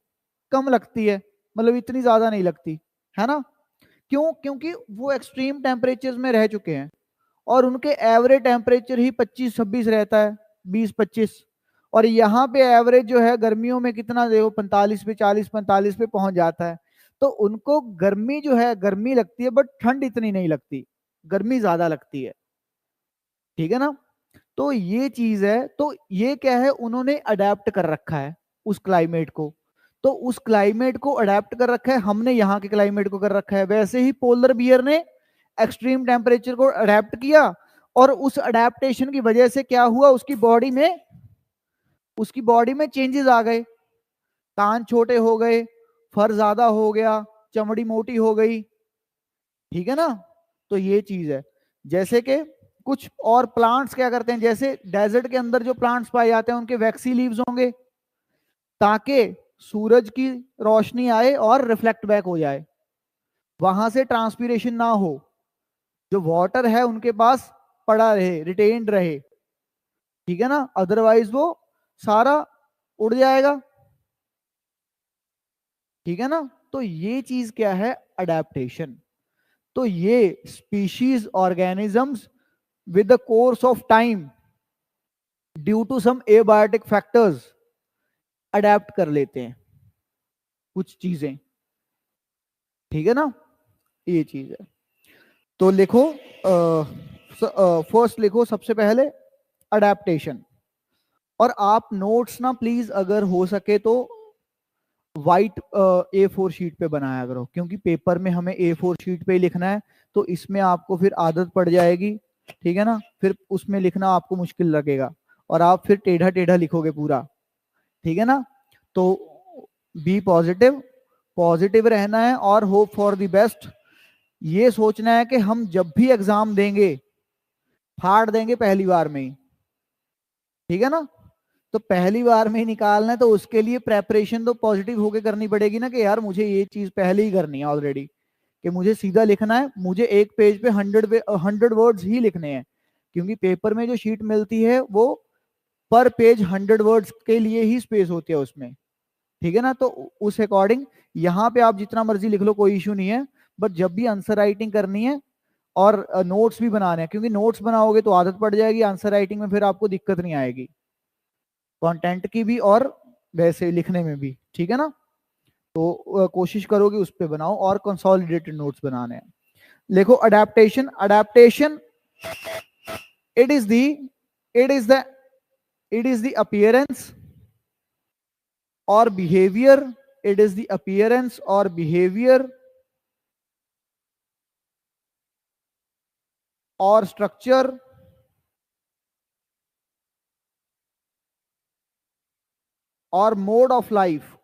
कम लगती है, मतलब इतनी ज्यादा नहीं लगती, है ना। क्यों? क्योंकि वो एक्सट्रीम टेम्परेचर में रह चुके हैं, और उनके एवरेज टेम्परेचर ही 25-26 रहता है, 20-25। और यहाँ पे एवरेज जो है गर्मियों में कितना देखो 45 पे, 40-45 पे पहुंच जाता है। तो उनको गर्मी जो है गर्मी लगती है, बट ठंड इतनी नहीं लगती, गर्मी ज्यादा लगती है। ठीक है ना। तो ये चीज है, तो ये क्या है, उन्होंने अडेप्ट कर रखा है उस क्लाइमेट को, तो उस क्लाइमेट को अडेप्ट कर रखा है, हमने यहाँ के क्लाइमेट को कर रखा है। वैसे ही पोलर बियर ने एक्सट्रीम टेम्परेचर को अडेप्ट किया, और उस अडेप्टेशन की वजह से क्या हुआ, उसकी बॉडी में चेंजेस आ गए, कान छोटे हो गए, फर ज्यादा हो गया, चमड़ी मोटी हो गई। ठीक है ना। तो ये चीज है। जैसे कि कुछ और प्लांट्स क्या करते हैं, जैसे डेजर्ट के अंदर जो प्लांट्स पाए जाते हैं उनके वैक्सी लीव्स होंगे, ताकि सूरज की रोशनी आए और रिफ्लेक्ट बैक हो जाए, वहां से ट्रांसपीरेशन ना हो, जो वाटर है उनके पास पड़ा रहे, रिटेन्ड रहे। ठीक है ना, अदरवाइज वो सारा उड़ जाएगा। ठीक है ना। तो ये चीज क्या है, अडेप्टेशन। तो ये species organisms with the course of time due to some abiotic factors adapt कर लेते हैं कुछ चीजें। ठीक है ना, ये चीज है। तो लिखो, फर्स्ट लिखो सबसे पहले अडेप्टेशन। और आप नोट्स ना प्लीज अगर हो सके तो वाइट A4 शीट पे बनाया करो, क्योंकि पेपर में हमें A4 शीट पे ही लिखना है, तो इसमें आपको फिर आदत पड़ जाएगी। ठीक है ना, फिर उसमें लिखना आपको मुश्किल लगेगा, और आप फिर टेढ़ा टेढ़ा लिखोगे पूरा। ठीक है ना। तो बी पॉजिटिव, पॉजिटिव रहना है, और होप फॉर द बेस्ट। ये सोचना है कि हम जब भी एग्जाम देंगे फाड़ देंगे पहली बार में ही। ठीक है ना। तो पहली बार में ही निकालना है, तो उसके लिए प्रेपरेशन तो पॉजिटिव होके करनी पड़ेगी ना, कि यार मुझे ये चीज पहले ही करनी है ऑलरेडी, कि मुझे सीधा लिखना है, मुझे एक पेज पे 100 वर्ड्स ही लिखने हैं, क्योंकि पेपर में जो शीट मिलती है वो पर पेज 100 वर्ड्स के लिए ही स्पेस होती है उसमें। ठीक है ना। तो उस अकॉर्डिंग यहाँ पे आप जितना मर्जी लिख लो, कोई इशू नहीं है, बट जब भी आंसर राइटिंग करनी है और नोट्स भी बनाने हैं, क्योंकि नोट्स बनाओगे तो आदत पड़ जाएगी, आंसर राइटिंग में फिर आपको दिक्कत नहीं आएगी, कंटेंट की भी और वैसे लिखने में भी। ठीक है ना। तो कोशिश करोगे उस पर बनाओ, और कंसोलिडेटेड नोट्स बनाने हैं। देखो adaptation, adaptation it is the it is the it is the appearance or behavior, it is the appearance or behavior or structure or mode of life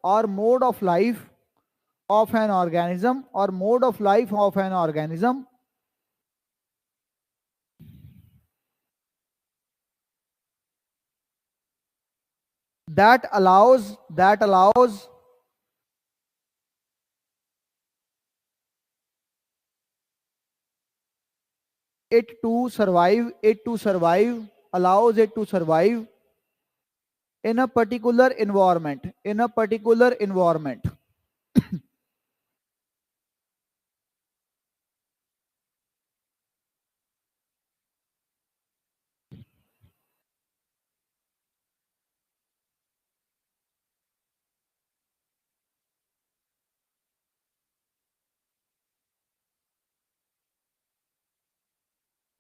of an organism or mode of life of an organism that allows allows it to survive in a particular environment.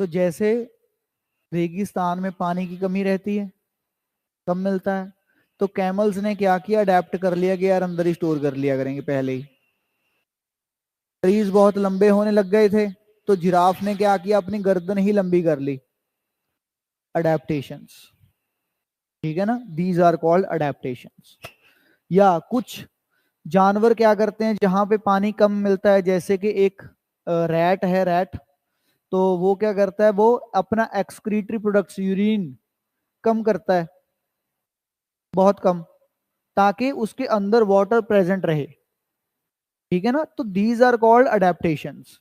तो जैसे रेगिस्तान में पानी की कमी रहती है, कम मिलता है, तो कैमल्स ने क्या किया, अडेप्ट कर लिया कि यार अंदर ही स्टोर कर लिया करेंगे पहले ही। ट्रीज बहुत लंबे होने लग गए थे, तो जिराफ ने क्या किया, अपनी गर्दन ही लंबी कर ली। अडेप्टेशंस, ठीक है ना, दीज आर कॉल्ड अडेप्टेशंस। या कुछ जानवर क्या करते हैं, जहां पे पानी कम मिलता है, जैसे कि एक रैट है, रैट, तो वो क्या करता है, वो अपना एक्सक्रीटरी प्रोडक्ट्स, यूरिन कम करता है, बहुत कम, ताकि उसके अंदर वाटर प्रेजेंट रहे, ठीक है ना। तो these are called adaptations.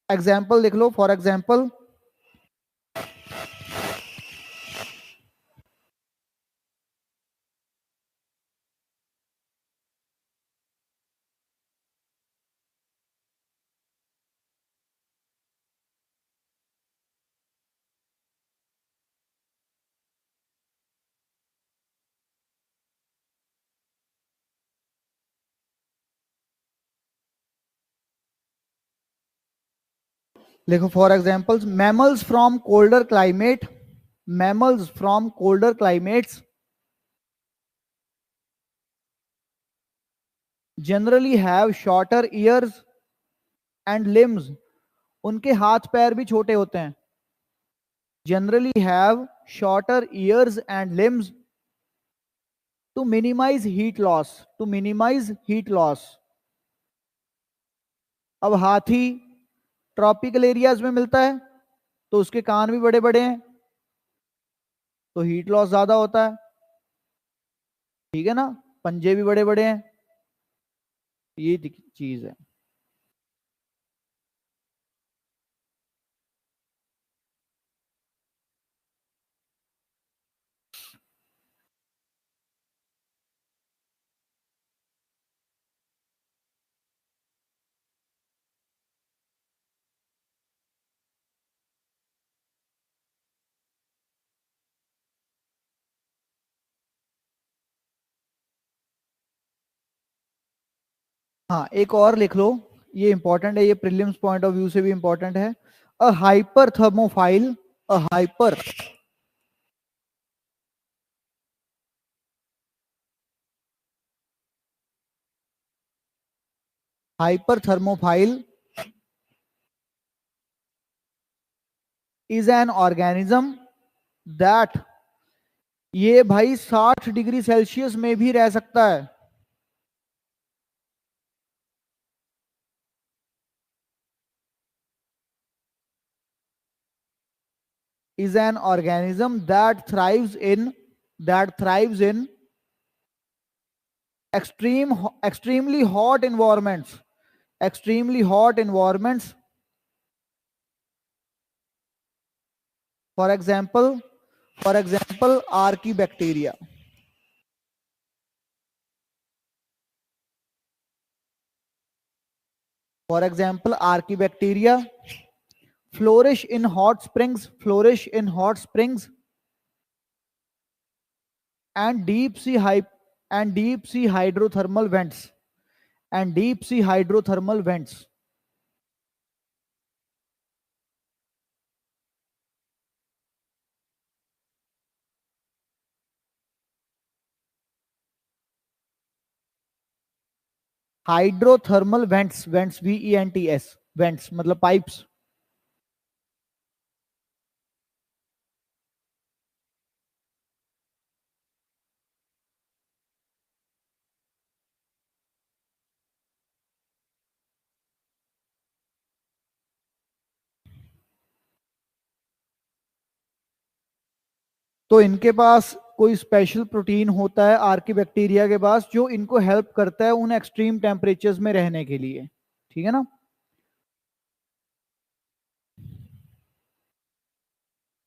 Example देख लो, फॉर एग्जाम्पल देखो, for example mammals from colder climates generally have shorter ears and limbs. उनके हाथ पैर भी छोटे होते हैं। Generally have shorter ears and limbs to minimise heat loss. अब हाथी ट्रॉपिकल एरियाज में मिलता है, तो उसके कान भी बड़े बड़े हैं, तो हीट लॉस ज्यादा होता है, ठीक है ना। पंजे भी बड़े बड़े हैं, ये चीज है। हाँ, एक और लिख लो, ये इंपॉर्टेंट है, ये प्रीलिम्स पॉइंट ऑफ व्यू से भी इंपॉर्टेंट है। A hyper thermophile a hyper hyper thermophile is an organism that, ये भाई 60 डिग्री सेल्सियस में भी रह सकता है। Is an organism that thrives in extremely hot environments, for example archaebacteria, flourish in hot springs and deep sea hydrothermal vents. Hydrothermal vents, vents VENTS, vents मतलब pipes. तो इनके पास कोई स्पेशल प्रोटीन होता है आर्किबैक्टीरिया के पास, जो इनको हेल्प करता है उन एक्सट्रीम टेम्परेचर्स में रहने के लिए, ठीक है ना।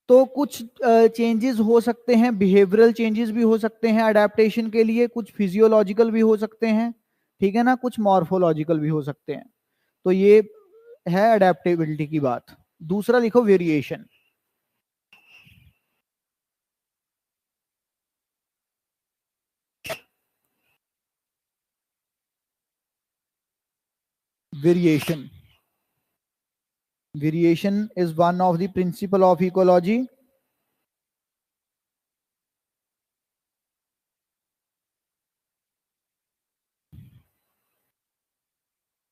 तो कुछ चेंजेस हो सकते हैं, बिहेवियरल चेंजेस भी हो सकते हैं अडेप्टेशन के लिए, कुछ फिजियोलॉजिकल भी हो सकते हैं, ठीक है ना, कुछ मॉर्फोलॉजिकल भी हो सकते हैं। तो ये है अडेप्टेबिलिटी की बात। दूसरा लिखो variation. Variation, variation is one of the principle of ecology.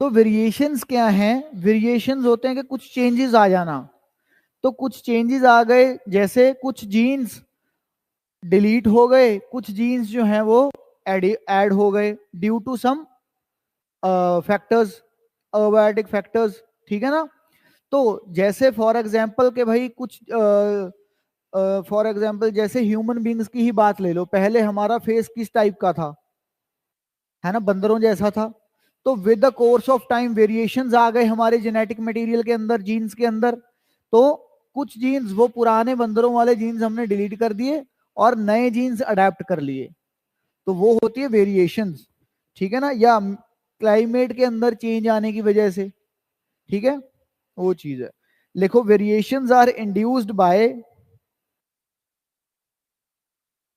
तो वेरिएशंस क्या हैं? वेरिएशंस होते हैं कि कुछ चेंजेस आ जाना। तो कुछ चेंजेस आ गए, जैसे कुछ जीन्स डिलीट हो गए, कुछ जीन्स जो हैं वो ऐड हो गए due to some factors, abiotic factors, ठीक है ना। तो जैसे फॉर एग्जांपल के भाई कुछ फॉर एग्जांपल जैसे ह्यूमन बींग्स की ही बात ले लो, पहले हमारा फेस किस टाइप का था, है ना, बंदरों जैसा था। तो with the course of time variations आ गए हमारे जेनेटिक मटेरियल के अंदर, जीन्स के अंदर। तो कुछ जीन्स वो पुराने बंदरों वाले जीन्स हमने डिलीट कर दिए और नए जीन्स अडेप्ट कर लिए। तो वो होती है वेरिएशंस, ठीक है ना, या क्लाइमेट के अंदर चेंज आने की वजह से, ठीक है, वो चीज है। लिखो variations are induced by,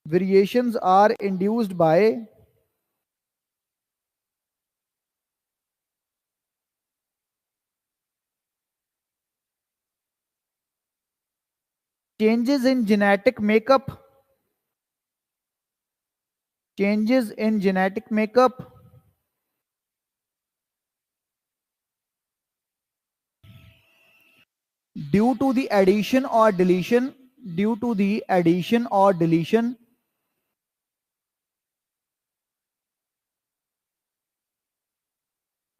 variations are induced by changes in genetic makeup, changes in genetic makeup due to the addition or deletion, due to the addition or deletion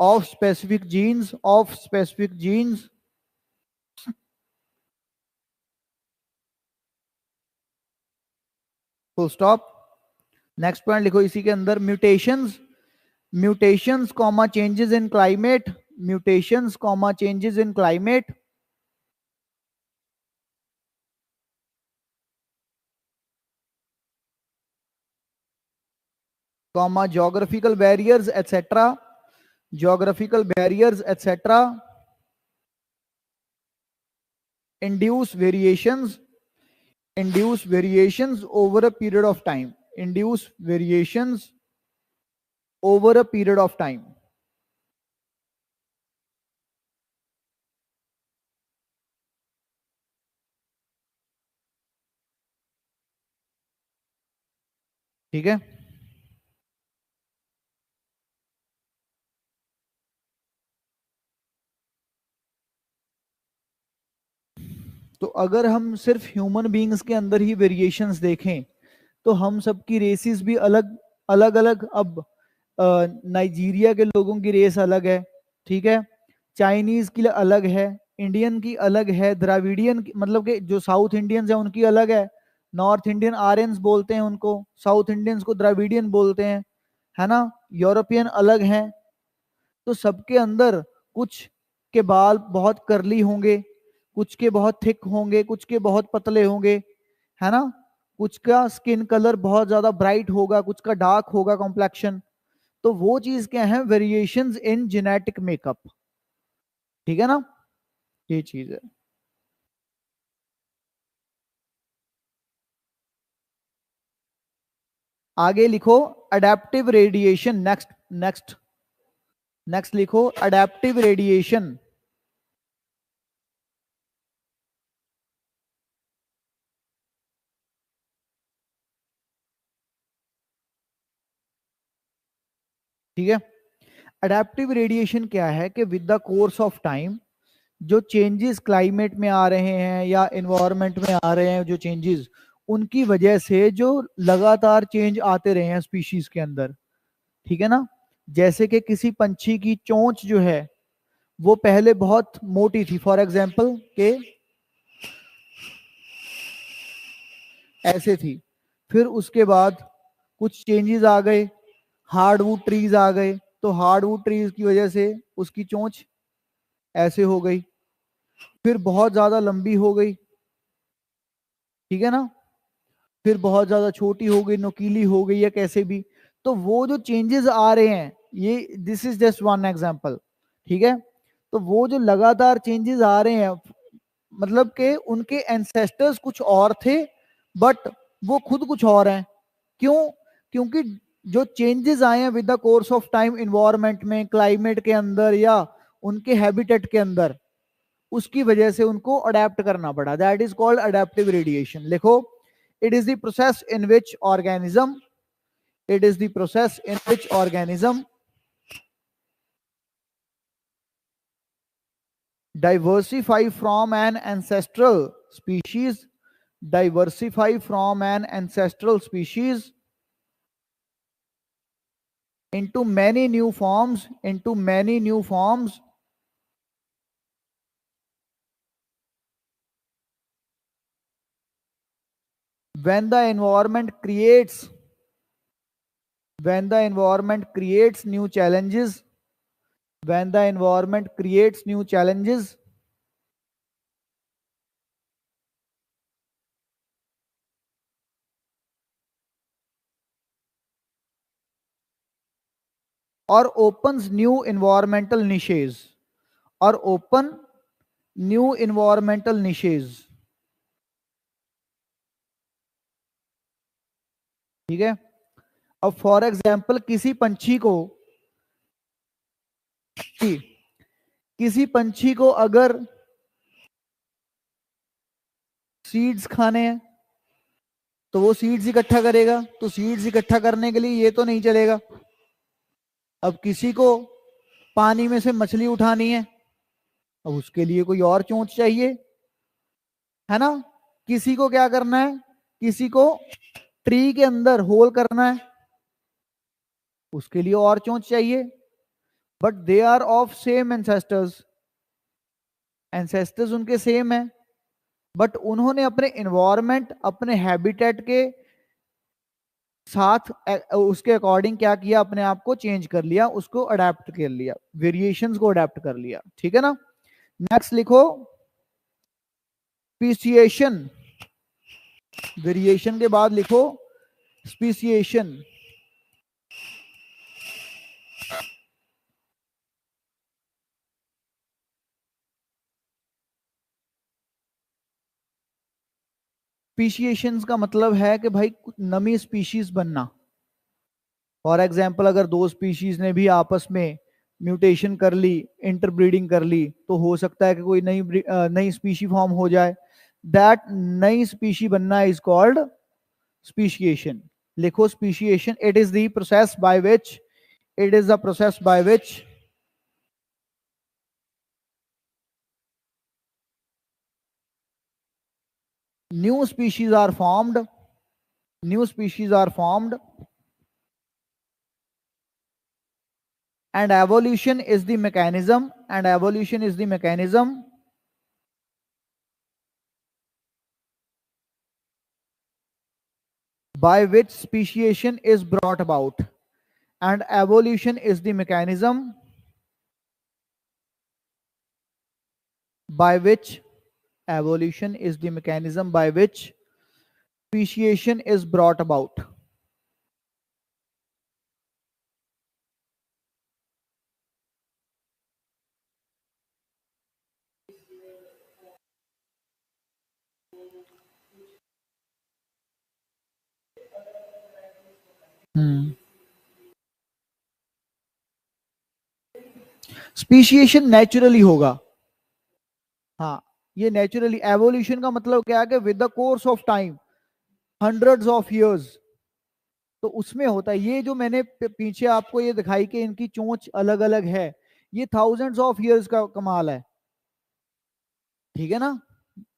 of specific genes, of specific genes, full stop। Next point लिखो इसी के अंदर, mutations, mutations comma changes in climate, mutations comma changes in climate, comma geographical barriers etcetera, geographical barriers etc induce variations, induce variations over a period of time, induce variations over a period of time, ठीक है। तो अगर हम सिर्फ human beings के अंदर ही variations देखें, तो हम सबकी रेसेस भी अलग अलग अलग, अब नाइजीरिया के लोगों की रेस अलग है, ठीक है, चाइनीज की अलग है, इंडियन की अलग है, द्राविडियन मतलब कि जो साउथ इंडियंस है उनकी अलग है, नॉर्थ इंडियन आर्यंस बोलते हैं उनको, साउथ इंडियंस को द्राविडियन बोलते हैं, है ना, यूरोपियन अलग हैं। तो सबके अंदर कुछ के बाल बहुत करली होंगे, कुछ के बहुत थिक होंगे, कुछ के बहुत पतले होंगे, है ना, कुछ का स्किन कलर बहुत ज्यादा ब्राइट होगा, कुछ का डार्क होगा कॉम्प्लेक्शन। तो वो चीज क्या है, वेरिएशंस इन जेनेटिक मेकअप, ठीक है ना, ये चीज है। आगे लिखो adaptive radiation, next next next लिखो अडेप्टिव रेडिएशन। ठीक है, अडेप्टिव रेडिएशन क्या है कि with the course of time जो चेंजेस क्लाइमेट में आ रहे हैं या एनवायरनमेंट में आ रहे हैं, जो चेंजेस, उनकी वजह से जो लगातार चेंज आते रहे हैं स्पीशीज के अंदर, ठीक है ना। जैसे कि किसी पंछी की चोंच जो है वो पहले बहुत मोटी थी, फॉर एग्जाम्पल के ऐसे थी, फिर उसके बाद कुछ चेंजेस आ गए, हार्डवुड ट्रीज आ गए, तो हार्डवुड ट्रीज की वजह से उसकी चोंच ऐसे हो गई, फिर बहुत ज्यादा लंबी हो गई, ठीक है ना, फिर बहुत ज्यादा छोटी हो गई, नुकीली हो गई या कैसे भी। तो वो जो चेंजेस आ रहे हैं, ये this is just one example, ठीक है। तो वो जो लगातार चेंजेस आ रहे हैं, मतलब कि उनके एंसेस्टर्स कुछ और थे बट वो खुद कुछ और हैं। क्यों? क्योंकि जो चेंजेस आए हैं with the course of time environment में, क्लाइमेट के अंदर या उनके हैबिटेट के अंदर, उसकी वजह से उनको अडेप्ट करना पड़ा। That is called adaptive radiation. लिखो, it is the process in which organism, it is the process in which organism diversify from an ancestral species, diversify from an ancestral species into many new forms, into many new forms, when the environment creates, when the environment creates new challenges, when the environment creates new challenges, or opens new environmental niches, or open new environmental niches, ठीक है। अब for example किसी पंछी को, किसी पंछी को अगर सीड्स खाने हैं तो वो सीड्स इकट्ठा करेगा, तो सीड्स इकट्ठा करने के लिए ये तो नहीं चलेगा। अब किसी को पानी में से मछली उठानी है, अब उसके लिए कोई और चोंच चाहिए, है ना। किसी को क्या करना है, किसी को ट्री के अंदर होल करना है, उसके लिए और चोंच चाहिए। But they are of same ancestors, ancestors उनके सेम है, बट उन्होंने अपने एनवायरमेंट, अपने हैबिटेट के साथ उसके अकॉर्डिंग क्या किया, अपने आप को चेंज कर लिया, उसको अडेप्ट कर लिया, वेरिएशंस को अडेप्ट कर लिया, ठीक है ना। नेक्स्ट लिखो, स्पीशिएशन, वेरिएशन के बाद लिखो स्पीशिएशन। स्पीशिएशंस का मतलब है कि भाई नई स्पीशीज बनना। फॉर एग्जाम्पल अगर दो स्पीशीज ने भी आपस में म्यूटेशन कर ली, इंटरब्रीडिंग कर ली, तो हो सकता है कि कोई नई स्पीशी फॉर्म हो जाए। दैट नई स्पीशी बनना इज कॉल्ड स्पीशिएशन। लिखो speciation, it is the process by which, it is the process by which new species are formed, new species are formed, and evolution is the mechanism, and evolution is the mechanism by which speciation is brought about, and evolution is the mechanism by which, evolution is the mechanism by which speciation is brought about. Speciation naturally होगा, हाँ, ये naturally. Evolution का मतलब क्या है कि with the course of time, hundreds of years, तो उसमें होता है ये जो मैंने पीछे आपको ये दिखाई कि इनकी चोंच अलग अलग है, ये थाउजेंड्स ऑफ इयर्स का कमाल है, ठीक है ना।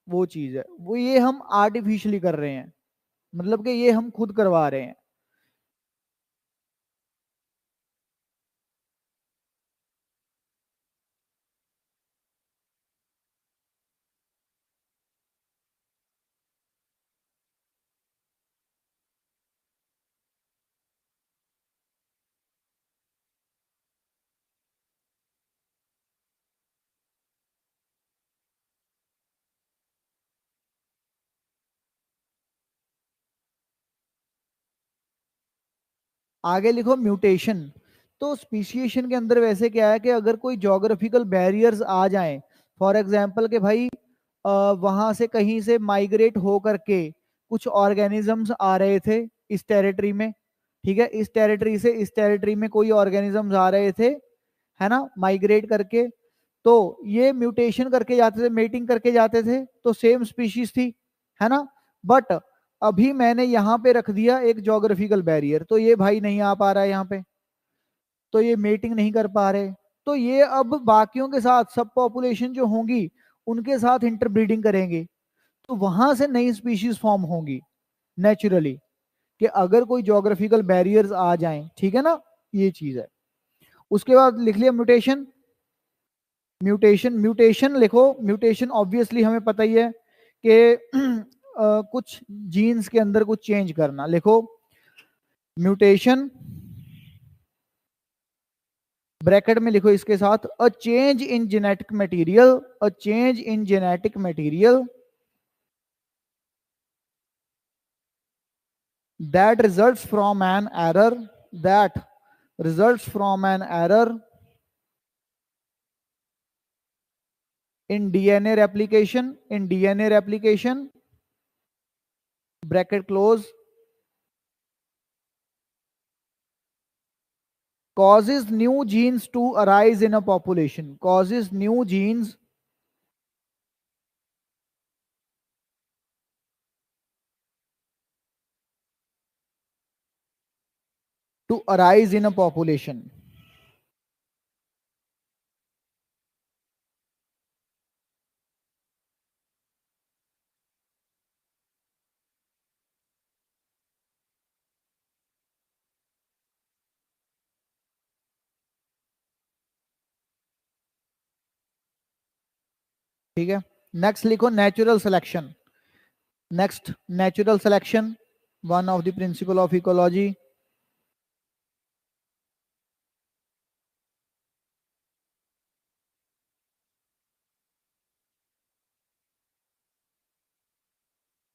वो चीज है, वो ये हम आर्टिफिशियली कर रहे हैं, मतलब कि ये हम खुद करवा रहे हैं। आगे लिखो म्यूटेशन। तो स्पीशिएशन के अंदर वैसे क्या है कि अगर कोई ज्योग्राफिकल बैरियर्स आ जाएं, फॉर एग्जांपल के भाई वहां से कहीं से माइग्रेट हो करके कुछ ऑर्गेनिजम्स आ रहे थे इस टेरिटरी में, ठीक है, इस टेरिटरी से इस टेरिटरी में कोई ऑर्गेनिजम्स आ रहे थे, है ना, माइग्रेट करके, तो ये म्यूटेशन करके जाते थे, मेटिंग करके जाते थे, तो सेम स्पीशीज थी, है ना। बट अभी मैंने यहाँ पे रख दिया एक ज्योग्राफिकल बैरियर, तो ये भाई नहीं आ पा रहा है यहाँ पे, तो ये मेटिंग नहीं कर पा रहे, तो ये अब बाकियों के साथ सब पॉपुलेशन जो होंगी उनके साथ इंटरब्रीडिंग करेंगे, तो वहां से नई स्पीशीज फॉर्म होंगी नेचुरली, कि अगर कोई ज्योग्राफिकल बैरियर्स आ जाएं, ठीक है ना, ये चीज है। उसके बाद लिख लिया म्यूटेशन। म्यूटेशन, म्यूटेशन लिखो, म्यूटेशन ऑब्वियसली हमें पता ही है कि कुछ जीन्स के अंदर कुछ चेंज करना, लिखो म्यूटेशन, ब्रैकेट में लिखो इसके साथ a change in genetic material, a change in genetic material that results from an error, that results from an error in DNA replication, in DNA replication, bracket close, causes new genes to arise in a population, causes new genes to arise in a population. ठीक है, next लिखो natural selection. Next natural selection, one of the principle of ecology.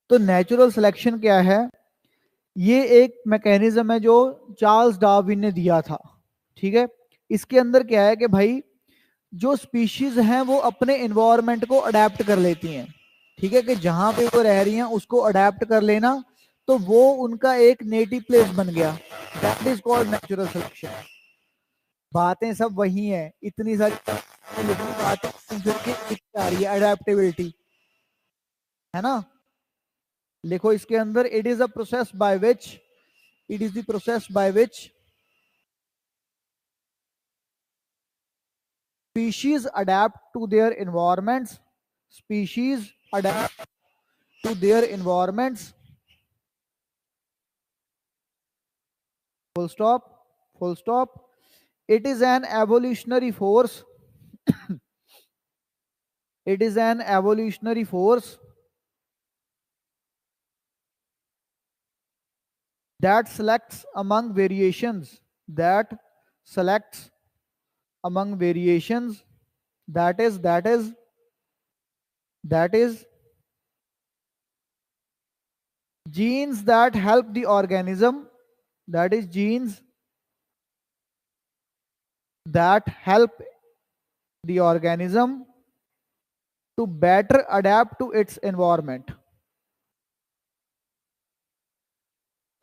तो natural selection क्या है, ये एक mechanism है जो चार्ल्स डार्विन ने दिया था, ठीक है। इसके अंदर क्या है कि भाई जो स्पीशीज हैं वो अपने इन्वायरमेंट को अडेप्ट कर लेती हैं, ठीक है, कि जहां पे वो रह रही हैं उसको अडेप्ट कर लेना, तो वो उनका एक नेटिव प्लेस बन गया, that is called natural selection. बातें सब वही हैं, इतनी सारी बातें आ रही है अडेप्टेबिलिटी, है ना। लिखो इसके अंदर it is a process by which, it is the process by which species adapt to their environments, species adapt to their environments, full stop, full stop. It is an evolutionary force, it is an evolutionary force that selects among variations, that selects among variations, that is genes that help the organism, that is genes that help the organism to better adapt to its environment.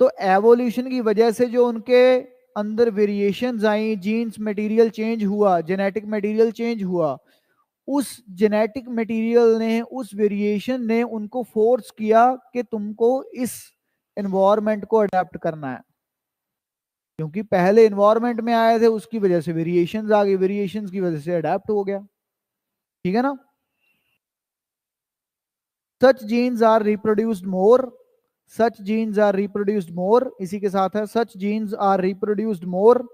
तो evolution की वजह से जो उनके अंदर variations आई, jeans material change हुआ, genetic material change हुआ, उस जेनेटिक मटेरियल ने, उस वेरिएशन ने उनको फोर्स किया कि तुमको इस एनवायरनमेंट को अडेप्ट करना है। क्योंकि पहले इन्वायरमेंट में आए थे, उसकी वजह से वेरिएशंस आ गई, वेरिएशंस की वजह से अडेप्ट हो गया। ठीक है ना। Such genes are reproduced more, such genes are reproduced more, इसी के साथ है such genes are reproduced more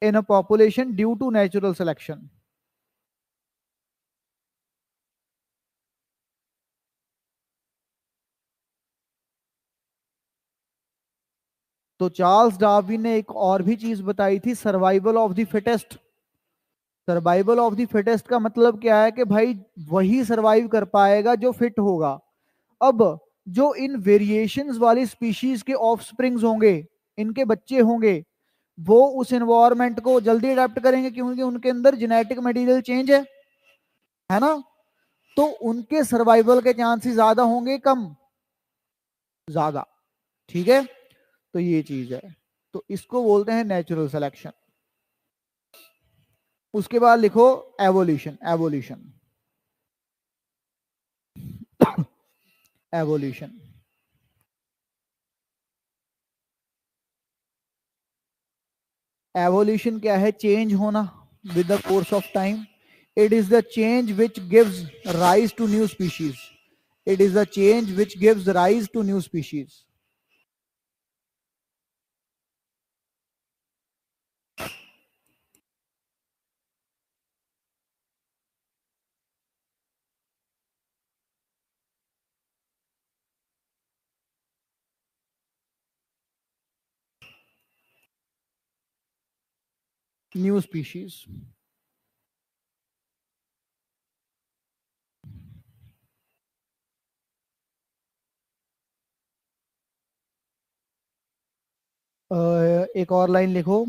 in a population due to natural selection. तो चार्ल्स डार्विन ने एक और भी चीज बताई थी, survival of the fittest. Survival of the fittest का मतलब क्या है कि भाई वही सर्वाइव कर पाएगा जो फिट होगा। अब जो इन वेरिएशंस वाली स्पीशीज के ऑफस्प्रिंग्स होंगे, इनके बच्चे होंगे, वो उस एनवायरनमेंट को जल्दी अडेप्ट करेंगे क्योंकि उनके अंदर जेनेटिक मटेरियल चेंज है ना। तो उनके सर्वाइवल के चांसेस ज्यादा होंगे कम, ज्यादा। ठीक है, तो ये चीज है, तो इसको बोलते हैं नेचुरल सिलेक्शन। उसके बाद लिखो एवोल्यूशन, एवोल्यूशन, एवोल्यूशन। एवोल्यूशन क्या है? चेंज होना with the course of time. It is the change which gives rise to new species. It is the change which gives rise to new species. New species. एक और line लिखो।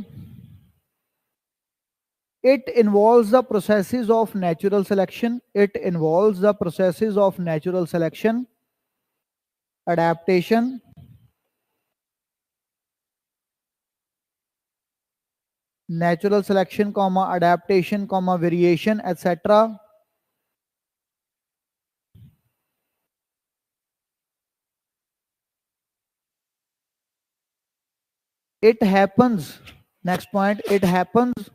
It involves the processes of natural selection. It involves the processes of natural selection, adaptation, natural selection, comma adaptation, comma variation, etc. It happens. Next point. It happens.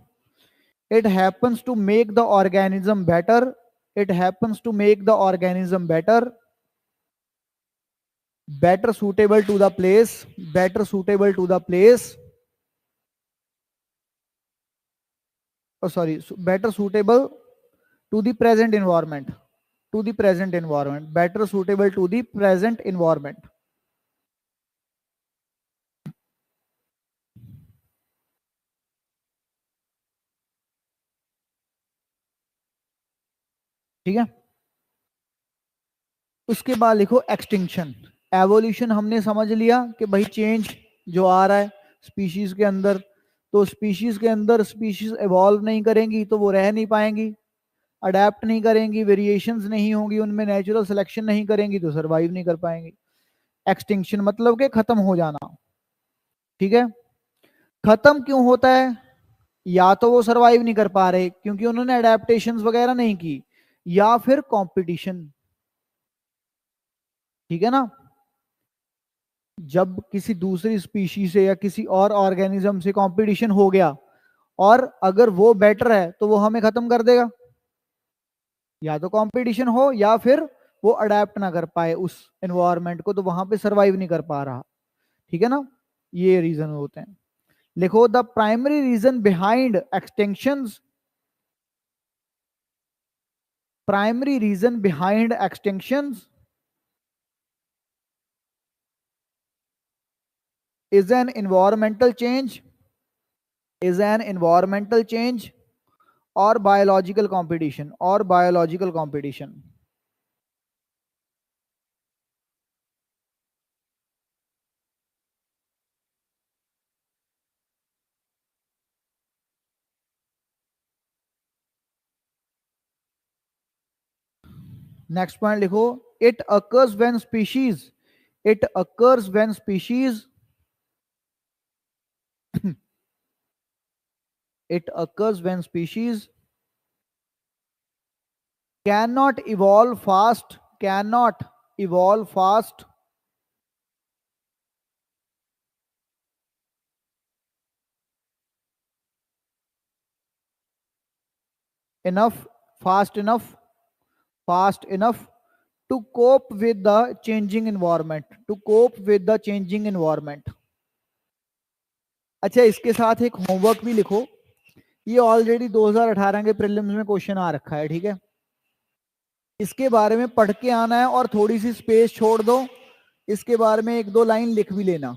It happens to make the organism better. It happens to make the organism better, better suitable to the place, better suitable to the place. Oh, sorry, better suitable to the present environment. To the present environment, better suitable to the present environment. ठीक है। उसके बाद लिखो extinction. Evolution हमने समझ लिया कि भाई चेंज जो आ रहा है स्पीशीज के अंदर, तो स्पीशीज के अंदर स्पीशीज इवॉल्व नहीं करेंगी तो वो रह नहीं पाएंगी, अडेप्ट नहीं करेंगी, वेरिएशंस नहीं होंगी उनमें, नेचुरल सिलेक्शन नहीं करेंगी तो सरवाइव नहीं कर पाएंगी। एक्सटिंक्शन मतलब कि खत्म हो जाना। ठीक है। खत्म क्यों होता है? या तो वो सरवाइव नहीं कर पा रहे क्योंकि उन्होंने अडेप्टेशंस वगैरह नहीं की, या फिर कंपटीशन। ठीक है ना। जब किसी दूसरी स्पीशी से या किसी और ऑर्गेनिज्म से कंपटीशन हो गया और अगर वो बेटर है तो वो हमें खत्म कर देगा, या तो कंपटीशन हो या फिर वो अडेप्ट ना कर पाए उस एनवायरनमेंट को, तो वहां पे सरवाइव नहीं कर पा रहा। ठीक है ना, ये रीजन होते हैं। लिखो the primary reason behind extinctions. Primary reason behind extinctions is an environmental change, is an environmental change or biological competition, or biological competition. Next point लिखो, it occurs when species, it occurs when species it occurs when species cannot evolve fast, cannot evolve fast enough, fast enough to cope with the changing environment, to cope with the changing environment. अच्छा, इसके साथ एक homework भी लिखो, ये already 2018 के prelims में question आ रखा है, ठीक है। इसके बारे में पढ़ के आना है और थोड़ी सी स्पेस छोड़ दो, इसके बारे में एक दो लाइन लिख भी लेना।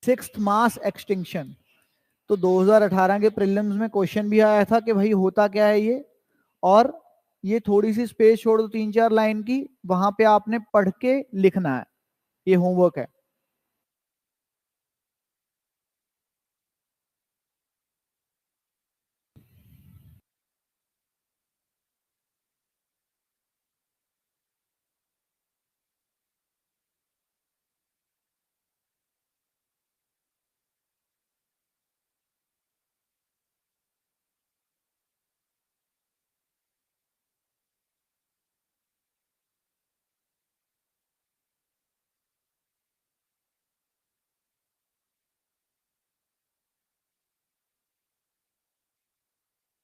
सिक्स्थ मास एक्सटिंक्शन, तो 2018 के प्रीलिम्स में क्वेश्चन भी आया था कि भाई होता क्या है ये, और ये थोड़ी सी स्पेस छोड़ दो 3-4 लाइन की, वहां पे आपने पढ़ के लिखना है, ये होमवर्क है।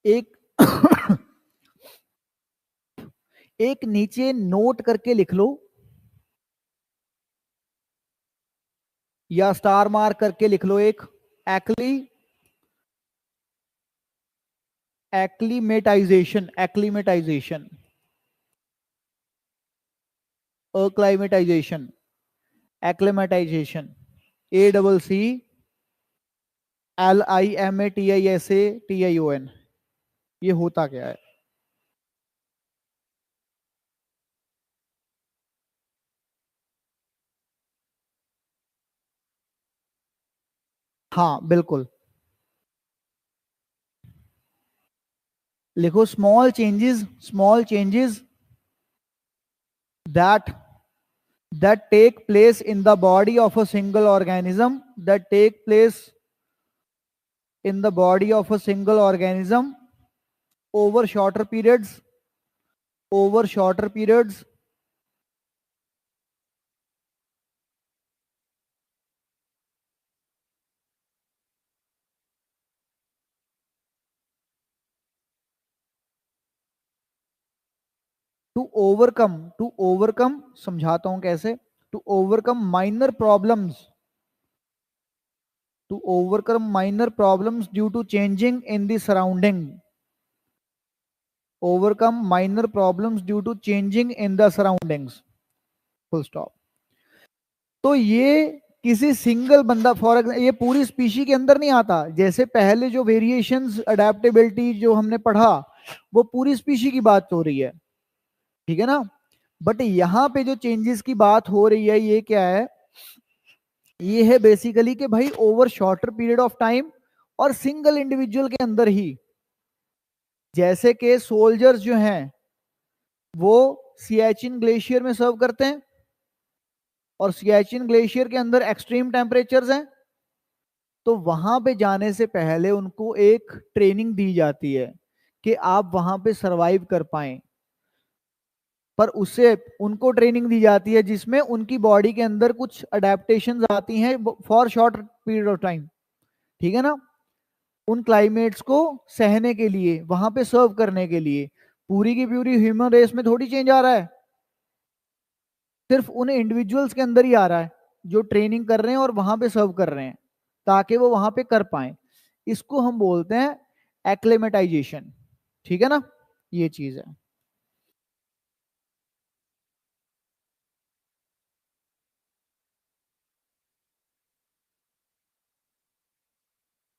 एक एक नीचे नोट करके लिख लो, या स्टार मार्क करके लिख लो, एक एक्लीमेटाइजेशन, अक्लाइमेटाइजेशन, एक्लेमेटाइजेशन, ACCLIMATISATION, ये होता क्या है? हाँ बिल्कुल, लिखो small changes that take place in the body of a single organism, that take place in the body of a single organism over shorter periods, over shorter periods, to overcome, समझाता हूं कैसे, to overcome minor problems, to overcome minor problems due to changing in the surrounding, overcome minor problems due to changing in the surroundings, full stop। तो ये किसी single बंदा, for example ये पूरी species के अंदर नहीं आता, जैसे पहले जो वेरिएशंस अडेप्टेबिलिटी जो हमने पढ़ा वो पूरी स्पीशी की बात हो रही है, ठीक है ना। बट यहाँ पे जो चेंजेस की बात हो रही है ये क्या है, ये है बेसिकली कि भाई over shorter period of time और सिंगल इंडिविजुअल के अंदर ही, जैसे कि सोल्जर्स जो हैं वो सियाचिन ग्लेशियर में सर्व करते हैं, और सियाचिन ग्लेशियर के अंदर एक्सट्रीम टेम्परेचर्स हैं, तो वहां पे जाने से पहले उनको एक ट्रेनिंग दी जाती है कि आप वहां पे सरवाइव कर पाए, पर उससे उनको ट्रेनिंग दी जाती है जिसमें उनकी बॉडी के अंदर कुछ अडेप्टेशंस आती हैं for short period of time, ठीक है ना, उन क्लाइमेट्स को सहने के लिए, वहां पे सर्व करने के लिए। पूरी की पूरी ह्यूमन रेस में थोड़ी चेंज आ रहा है, सिर्फ उन इंडिविजुअल्स के अंदर ही आ रहा है जो ट्रेनिंग कर रहे हैं और वहां पे सर्व कर रहे हैं, ताकि वो वहां पे कर पाए। इसको हम बोलते हैं एक्लेमेटाइजेशन, ठीक है ना, ये चीज है।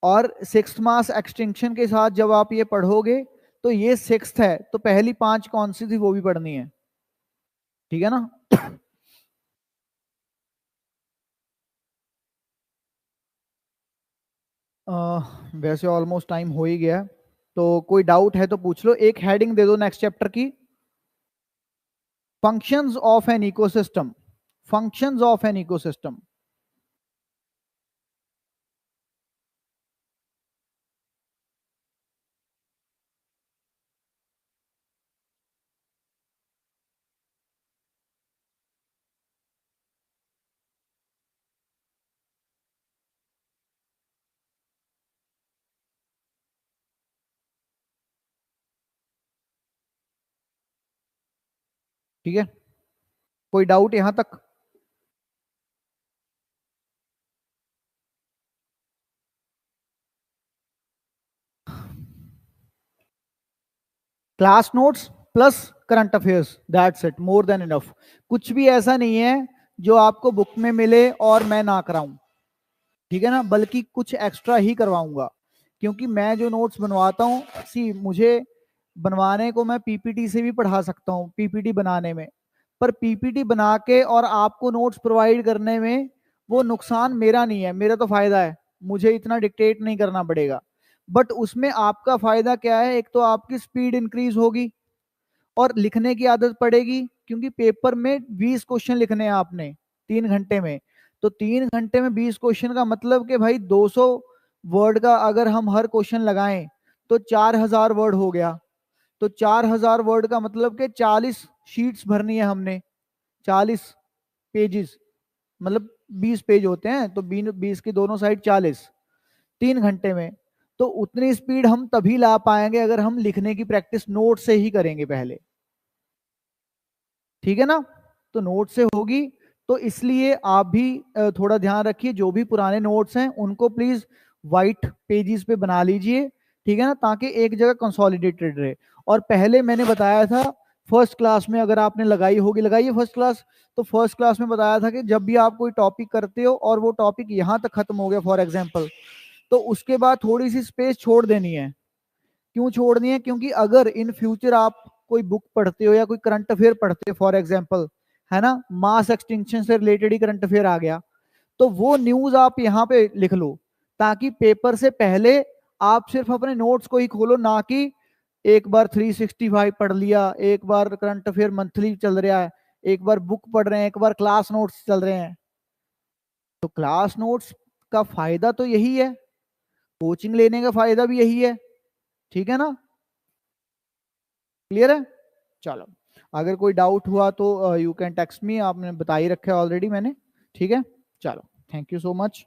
और सिक्स्थ मास एक्सटिंक्शन के साथ जब आप ये पढ़ोगे, तो ये सिक्स्थ है, तो पहली 5 कौन सी थी वो भी पढ़नी है, ठीक है ना। वैसे ऑलमोस्ट टाइम हो ही गया, तो कोई डाउट है तो पूछ लो। एक हेडिंग दे दो नेक्स्ट चैप्टर की, functions of an ecosystem, functions of an ecosystem. ठीक है, कोई डाउट यहां तक? Class notes plus current affairs, that's it, more than enough. कुछ भी ऐसा नहीं है जो आपको बुक में मिले और मैं ना कराऊं, ठीक है ना, बल्कि कुछ एक्स्ट्रा ही करवाऊंगा। क्योंकि मैं जो नोट्स बनवाता हूँ, सी मुझे बनवाने को मैं पीपीटी से भी पढ़ा सकता हूँ, पीपीटी बनाने में, पर पीपीटी बना के और आपको नोट्स प्रोवाइड करने में वो नुकसान मेरा नहीं है, मेरा तो फायदा है, मुझे इतना डिक्टेट नहीं करना पड़ेगा। बट उसमें आपका फायदा क्या है, एक तो आपकी स्पीड इंक्रीज होगी और लिखने की आदत पड़ेगी, क्योंकि पेपर में 20 क्वेश्चन लिखने हैं आपने 3 घंटे में। तो 3 घंटे में 20 क्वेश्चन का मतलब कि भाई 200 वर्ड का अगर हम हर क्वेश्चन लगाएं तो 4000 वर्ड हो गया। तो 4000 वर्ड का मतलब कि 40 शीट्स भरनी है हमने, 40 पेजेस, मतलब 20 पेज होते हैं, तो 20 की दोनों साइड 40, 3 घंटे में। तो उतनी स्पीड हम तभी ला पाएंगे अगर हम लिखने की प्रैक्टिस नोट से ही करेंगे पहले, ठीक है ना। तो नोट से होगी, तो इसलिए आप भी थोड़ा ध्यान रखिए, जो भी पुराने नोट्स हैं उनको प्लीज वाइट पेजेस पे बना लीजिए, ठीक है ना, ताकि एक जगह कंसोलिडेटेड रहे। और पहले मैंने बताया था फर्स्ट क्लास में, अगर आपने लगाई होगी, लगाइए फर्स्ट क्लास, तो फर्स्ट क्लास में बताया था कि जब भी आप कोई टॉपिक करते हो और वो टॉपिक यहाँ तक खत्म हो गया फॉर एग्जाम्पल, तो उसके बाद थोड़ी सी स्पेस छोड़ देनी है। क्यों छोड़नी है? क्योंकि अगर इन फ्यूचर आप कोई बुक पढ़ते हो या कोई करंट अफेयर पढ़ते हो फॉर एग्जाम्पल, है ना, मास एक्सटिंक्शन से रिलेटेड ही करंट अफेयर आ गया, तो वो न्यूज आप यहाँ पे लिख लो, ताकि पेपर से पहले आप सिर्फ अपने नोट्स को ही खोलो, ना कि एक बार 365 पढ़ लिया, एक बार करंट अफेयर मंथली चल रहा है, एक बार बुक पढ़ रहे हैं, एक बार क्लास नोट्स चल रहे हैं। तो क्लास नोट्स का फायदा तो यही है, कोचिंग लेने का फायदा भी यही है, ठीक है ना, क्लियर है? चलो, अगर कोई डाउट हुआ तो यू कैन टेक्स्ट मी, आपने बता ही रखा है ऑलरेडी मैंने, ठीक है। चलो, थैंक यू सो मच।